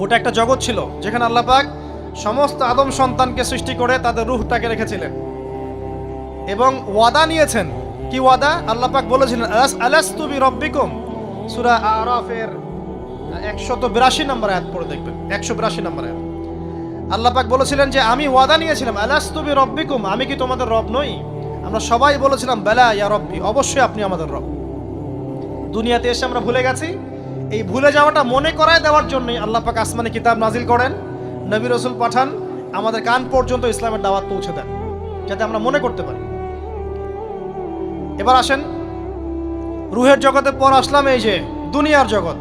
ওটা একটা জগৎ ছিল যেখানে আল্লাহ পাক সমস্ত আদম সন্তানকে সৃষ্টি করে তাদের রুহটাকে রেখেছিলেন, এবং ওয়াদা নিয়েছেন। কি ওয়াদা? আল্লাহ পাক বলেছিলেন আলাস্তু বিরব্বিকুম, সূরা আরাফের 182 নম্বর আয়াত পড়ে দেখবেন, 182 নম্বর আয়াত। আল্লাহ পাক বলেছিলেন যে আমি ওয়াদা নিয়েছিলাম, আলাস্তু বিরব্বিকুম, আমি কি তোমাদের রব নই? আমরা সবাই বলেছিলাম বেলা ইয়া রব্বি, অবশ্যই আপনি আমাদের রব। দুনিয়াতে এসে আমরা ভুলে গেছি। এই ভুলে যাওয়াটা মনে করায় দেওয়ার জন্যই আল্লাহ পাক আসমানে কিতাব নাজিল করেন, নবী রাসূল পাঠান, আমাদের কান পর্যন্ত ইসলামের দাওয়াত পৌঁছে দেন, যাতে আমরা মনে করতে পারি। এবার আসেন রুহের জগতের পর আসলাম এই যে দুনিয়ার জগৎ,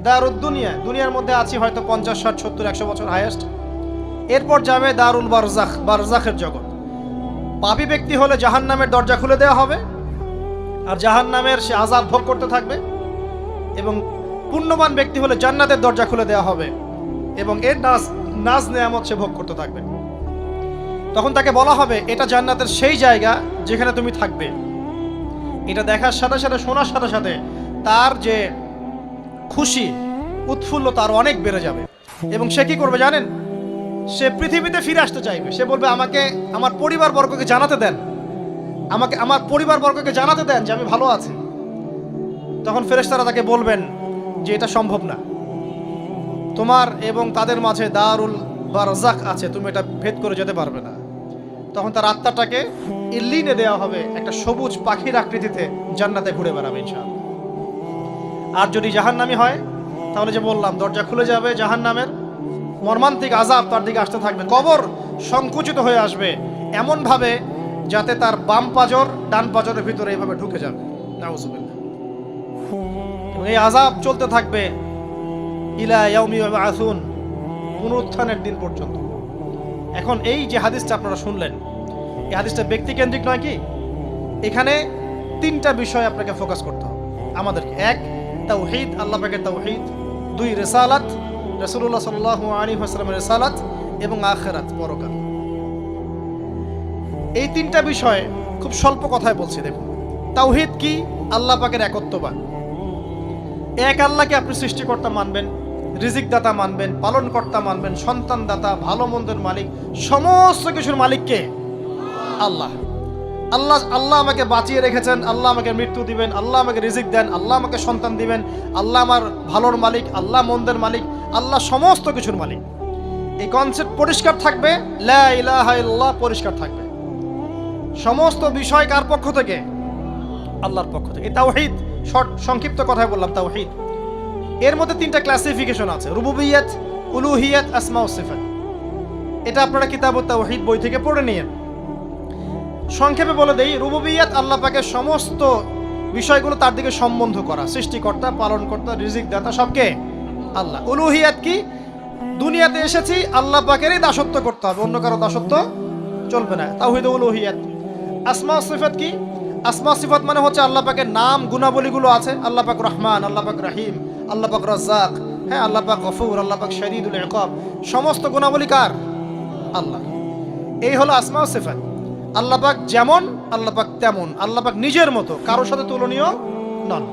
দারুদ দুনিয়া। দুনিয়ার মধ্যে আছি হয়তো 50, 60, 70, 100 বছর হাইয়েস্ট। এরপর যাবে দারুল বারজাখ, বারজাখের জগৎ। পাপী ব্যক্তি হলে জাহান্নামের দরজা খুলে দেওয়া হবে, আর জাহান্নামের সে আযাব ভোগ করতে থাকবে। এবং পুণ্যবান ব্যক্তি হলে জান্নাতের দরজা খুলে দেওয়া হবে, এবং এর নাজ নেয়ামত সে ভোগ করতে থাকবে। তখন তাকে বলা হবে এটা জান্নাতের সেই জায়গা যেখানে তুমি থাকবে। এটা দেখার সাথে সাথে, শোনার সাথে সাথে তার যে খুশি উৎফুল্লতা আরো অনেক বেড়ে যাবে। এবং সে কি করবে জানেন? সে পৃথিবীতে ফিরে আসতে চাইবে। সে বলবে আমাকে আমার পরিবারবর্গকে জানাতে দেন, আমাকে আমার পরিবারবর্গকে জানাতে দেন যে আমি ভালো আছি। তখন ফেরেশতারা তাকে বলবেন যে এটা সম্ভব না, তোমার এবং তাদের মাঝে দারুল বারজাখ আছে, তুমি এটা ভেদ করে যেতে পারবে না। তখন তার আত্মাটাকে ইল্লিনে দেওয়া হবে, একটা সবুজ পাখির আকৃতিতে জান্নাতে ঘুরে বেড়াবে ইনশাআল্লাহ। আর যদি জাহান্নামী হয় তাহলে যে বললাম, দরজা খুলে যাবে জাহান্নামের, মর্মান্তিক আযাব তার দিকে আসতে থাকবে, কবর সংকুচিত হয়ে আসবে এমন ভাবে যাতে তার বাম পাজর ডান পাজরের ভিতরে এইভাবে ঢুকে যাবে। নাউযুবিল্লাহ। এবং এই আযাব চলতে থাকবে ইলা ইয়াউমি ইউবআসুন, পুনরুত্থানের দিন পর্যন্ত। এখন এই যে হাদিসটা আপনারা শুনলেন, এই হাদিসটা ব্যক্তিকেন্দ্রিক নয় কি? এখানে তিনটা বিষয় আপনাকে ফোকাস করতে হবে আমাদেরকে। এক, তাওহীদ, আল্লাহ পাকের তাওহীদ। দুই, রিসালাত, রাসূলুল্লাহ সাল্লাল্লাহু আলাইহি ওয়াসাল্লামের রিসালাত। এবং আখিরাত, পরকাল। এই তিনটা বিষয় খুব স্বল্প কথায় বলছি। দেখুন, তাওহীদ কি? আল্লাহ পাকের একত্ববাদ। এক আল্লাহকে আপনি সৃষ্টিকর্তা মানবেন, রিজিক দাতা মানবেন, পালনকর্তা মানবেন, সন্তান দাতা, ভালো মন্দের মালিক, সমস্ত কিছুর মালিক কে? আল্লাহ। আল্লাহ আল্লাহ আমাকে বাঁচিয়ে রেখেছেন, আল্লাহ আমাকে মৃত্যু দিবেন, আল্লাহ আমাকে রিজিক দেন, আল্লাহ আমাকে সন্তান দিবেন, আল্লাহ আমার ভালোর মালিক, আল্লাহ মন্দের মালিক, আল্লাহ সমস্ত কিছুর মালিক। এই কনসেপ্ট পরিষ্কার থাকবে, লা ইলাহা ইল্লাল্লাহ পরিষ্কার থাকবে। সমস্ত বিষয় কার পক্ষ থেকে? আল্লাহর পক্ষ থেকে। এই তাওহীদ, শর্ট সংক্ষিপ্ত কথায় বললাম তাওহীদ। এর মধ্যে তিনটা ক্লাসিফিকেশন আছে: রুবুবিয়্যাত, উলুহিয়্যাত, আসমা ও সিফাত। এটা আপনারা কিতাবুত তাওহীদ বই থেকে পড়ে নিয়েন। সংক্ষেপে বলে দেই, রুবুবিয়্যাত আল্লাহ পাকের সমস্ত বিষয়গুলো তার দিকে সম্বন্ধ করা, সৃষ্টিকর্তা, পালনকর্তা, রিজিক দাতা সবকে আল্লাহ। উলুহিয়্যাত কি? দুনিয়াতে এসেছি আল্লাহ পাকেরই দাসত্ব করতে হবে, অন্য কারো দাসত্ব চলবে না, তাওহীদ উলুহিয়্যাত। আসমা ও সিফাত কি? আসমা সিফাত মানে হচ্ছে আল্লাহ পাকের নাম গুণাবলীগুলো আছে, আল্লাহ পাক রহমান, আল্লাহ পাক রহিম, আল্লাহ পাক রাজ্জাক, হ্যাঁ, আল্লাহ পাক গফুর, আল্লাহ পাক শদীদুল ইকাব। সমস্ত গুণাবলী কার? আল্লাহ। এই হলো আসমা ও সিফাত। আল্লাহ পাক যেমন, আল্লাহ পাক তেমন, আল্লাহ পাক নিজের মতো, কারোর সাথে তুলনীয় নন।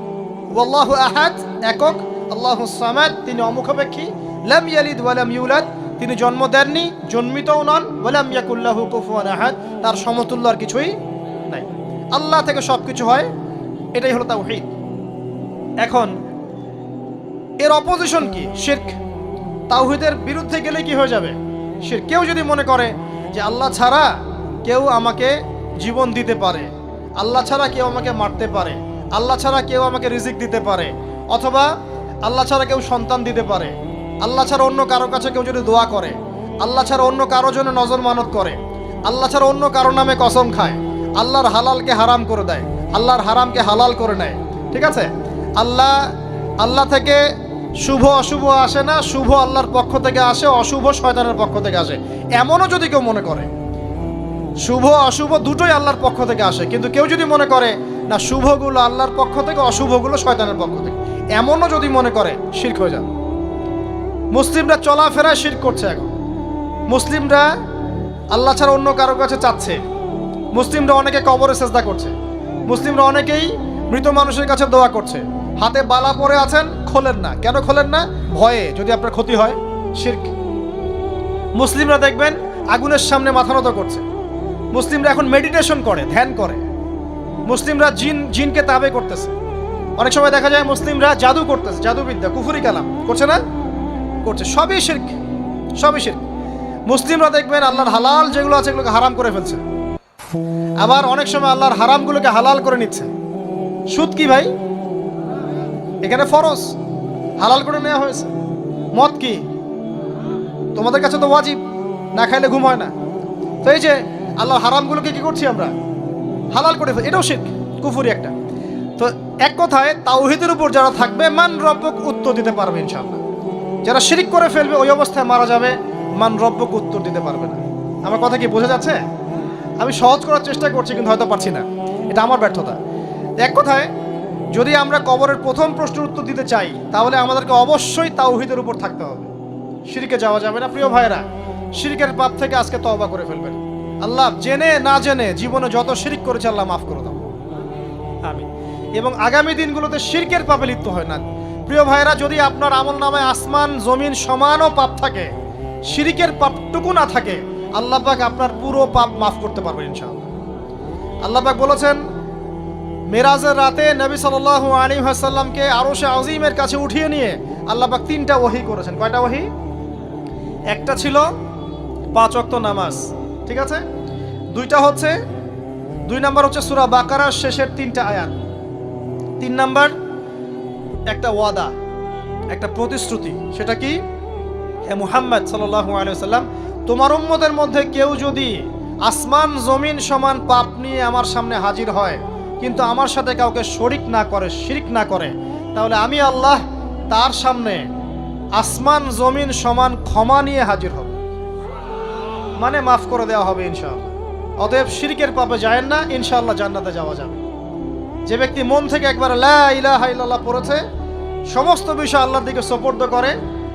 ওয়াল্লাহু আহাদ, একক। আল্লাহুস সামাদ, তিনি অমুখাপেক্ষী। লাম ইয়ালিদ ওয়া লাম ইউলাদ, তিনি জন্ম দেননি, জন্মিতও নন। ওয়া লাম ইয়াকুল লাহু কুফুয়ান আহাদ, তার সমতুল্য আর কিছুই নাই। আল্লাহ থেকে সবকিছু হয়, এটাই হলো তাওহীদ। এখন এর অপোজিশন কি? শিরক। তাওহীদের বিরুদ্ধে গেলে কি হয়ে যাবে? শিরক। কেউ যদি মনে করে যে আল্লাহ ছাড়া কেউ আমাকে জীবন দিতে পারে, আল্লাহ ছাড়া কেউ আমাকে মারতে পারে, আল্লাহ ছাড়া কেউ আমাকে রিজিক দিতে পারে, অথবা আল্লাহ ছাড়া কেউ সন্তান দিতে পারে, আল্লাহ ছাড়া অন্য কারো কাছে কেউ যদি দোয়া করে, আল্লাহ ছাড়া অন্য কারো জন্য নজর মানত করে, আল্লাহ ছাড়া অন্য কারো নামে কসম খায়, আল্লাহর হালালকে হারাম করে দেয়, আল্লাহর হারামকে হালাল করে নেয়, ঠিক আছে? আল্লাহ থেকে শুভ অশুভ আসে না, শুভ আল্লাহর পক্ষ থেকে আসে, অশুভ শয়তানের পক্ষ থেকে আসে, এমনও যদি কেউ মনে করে, শুভ অশুভ দুটোই আল্লাহর পক্ষ থেকে আসে, কিন্তু কেউ যদি মনে করে না শুভগুলো আল্লাহর পক্ষ থেকে, অশুভগুলো শয়তানের পক্ষ থেকে, এমনও যদি মনে করে, শিরক হয়ে যাবে। মুসলিমরা চলাফেরায় শিরক করছে। এখন মুসলিমরা আল্লাহ ছাড়া অন্য কারো কাছে চাচ্ছে, মুসলিমরা অনেকে কবরে সেজদা করছে, মুসলিমরা অনেকেই মৃত মানুষের কাছে দোয়া করছে, হাতে বালা পরে আছেন, খোলেন না। কেন খোলেন না? ভয়ে যদি আপনার ক্ষতি হয়, শিরক। মুসলিমরা দেখবেন আগুনের সামনে মাথা নত করছে, মুসলিমরা এখন মেডিটেশন করে, ধ্যান করে, মুসলিমরা জিনকে তাবে করতেছে, অনেক সময় দেখা যায় মুসলিমরা জাদু করতেছে, জাদুবিদ্যা, কুফরি কালাম করছে না? করছে। সবই শিরক, সবই শিরক। মুসলিমরা দেখবেন আল্লাহর হালাল যেগুলো আছে এগুলোকে হারাম করে ফেলছে, আবার অনেক সময় আল্লাহর হারামগুলোকে হালাল করে নিচ্ছে। সুদ কি ভাই? এখানে ফরজ, হালাল করে নেওয়া হয়েছে। মদ কি? তোমাদের কাছে তো ওয়াজিব, না খাইলে ঘুম হয় না। তো এই যে আল্লাহর হারামগুলোকে কি করছি আমরা? হালাল করে ফেলছি, এটাও শিরক, কুফরি একটা। তো এক কথায় তাওহীদের উপর যারা থাকবে, মান রব্বক উত্তর দিতে পারবে ইনশাআল্লাহ। যারা শিরক করে ফেলবে ওই অবস্থায় মারা যাবে, মান রব্বক উত্তর দিতে পারবে না। আমার কথা কি বোঝা যাচ্ছে? আমি সহজ করার চেষ্টা করছি, কিন্তু হয়তো পারছি না, এটা আমার ব্যর্থতা। এক কথায় যদি আমরা কবরের প্রথম প্রশ্নের উত্তর দিতে চাই, তাহলে আমাদেরকে অবশ্যই তাওহীদের উপর থাকতে হবে, শিরকে যাওয়া যাবে না। প্রিয় ভাইরা, শিরকের পাপ থেকে আজকে তওবা করে ফেলবেন। আল্লাহ জেনে না জেনে জীবনে যত শিরক করেছে আল্লাহ মাফ করে দাও, আমিন। এবং আগামী দিনগুলোতে শিরকের পাপে লিপ্ত হয় না, প্রিয় ভাইরা, যদি আপনার আমল নামায় আসমান জমিন সমানও পাপ থাকে, শিরিকের পাপটুকু না থাকে, আল্লাহ পাক আপনার পুরো পাপ মাফ করতে পারবেন ইনশাআল্লাহ। আল্লাহ পাক বলেছেন, মেরাজের রাতে নবী সাল্লাল্লাহু আলাইহি ওয়াসাল্লামকে আরশে আজিমের কাছে উঠিয়ে নিয়ে আল্লাহ পাক 3টা ওহী করেছেন। কয়টা ওহী? একটা ছিল 5 ওয়াক্ত নামাজ, ঠিক আছে? 2টা হচ্ছে 2 নাম্বার হচ্ছে সূরা বাকারার শেষের 3টা আয়াত। 3 নাম্বার একটা ওয়াদা, একটা প্রতিশ্রুতি। সেটা কি? হে মুহাম্মদ সাল্লাল্লাহু আলাইহি ওয়াসাল্লাম, তোমার উম্মতের মধ্যে কেউ যদি আসমান জমিন সমান পাপ নিয়ে আমার সামনে হাজির হয়, কিন্তু আমার সাথে কাউকে শরিক না করে, শিরক না করে, তাহলে আমি আল্লাহ তার সামনে আসমান জমিন সমান ক্ষমা নিয়ে হাজির হব, মানে মাফ করে দেওয়া হবে ইনশাআল্লাহ। অতএব শিরকের পাপে যায়েন না, ইনশাআল্লাহ জান্নাতে যাওয়া যাবে। যে ব্যক্তি মন থেকে একবার লা ইলাহা ইল্লাল্লাহ পড়েছে, সমস্ত বিষয় আল্লাহর দিকে সুপর্দ করে,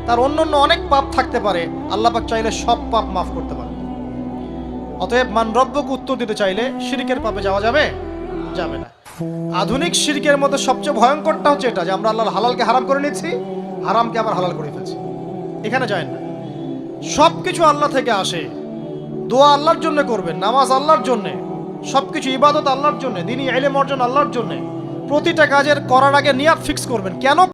তার অন্যান্য অনেক পাপ থাকতে পারে, আল্লাহ পাক চাইলে সব পাপ মাফ করতে পারে। অতএব মান রব্বকে উত্তর দিতে চাইলে শিরকের পাপে যাওয়া যাবে যাবে না। আধুনিক শিরকের মধ্যে সবচেয়ে ভয়ঙ্করটা হচ্ছে এটা, যে আমরা আল্লাহর হালালকে হারাম করে নিচ্ছি, হারামকে আবার হালাল করে ফেলছি। এখানে যায় না। সব কিছু আল্লাহ থেকে আসে, দোয়া আল্লাহর জন্য করবেন, নামাজ আল্লাহর জন্য, সবকিছু ইবাদত আল্লাহর জন্য, দ্বীনি ইলম অর্জন আল্লাহর জন্য। প্রতিটা কাজের করার আগে নিয়াত ফিক্স করবেন, কেন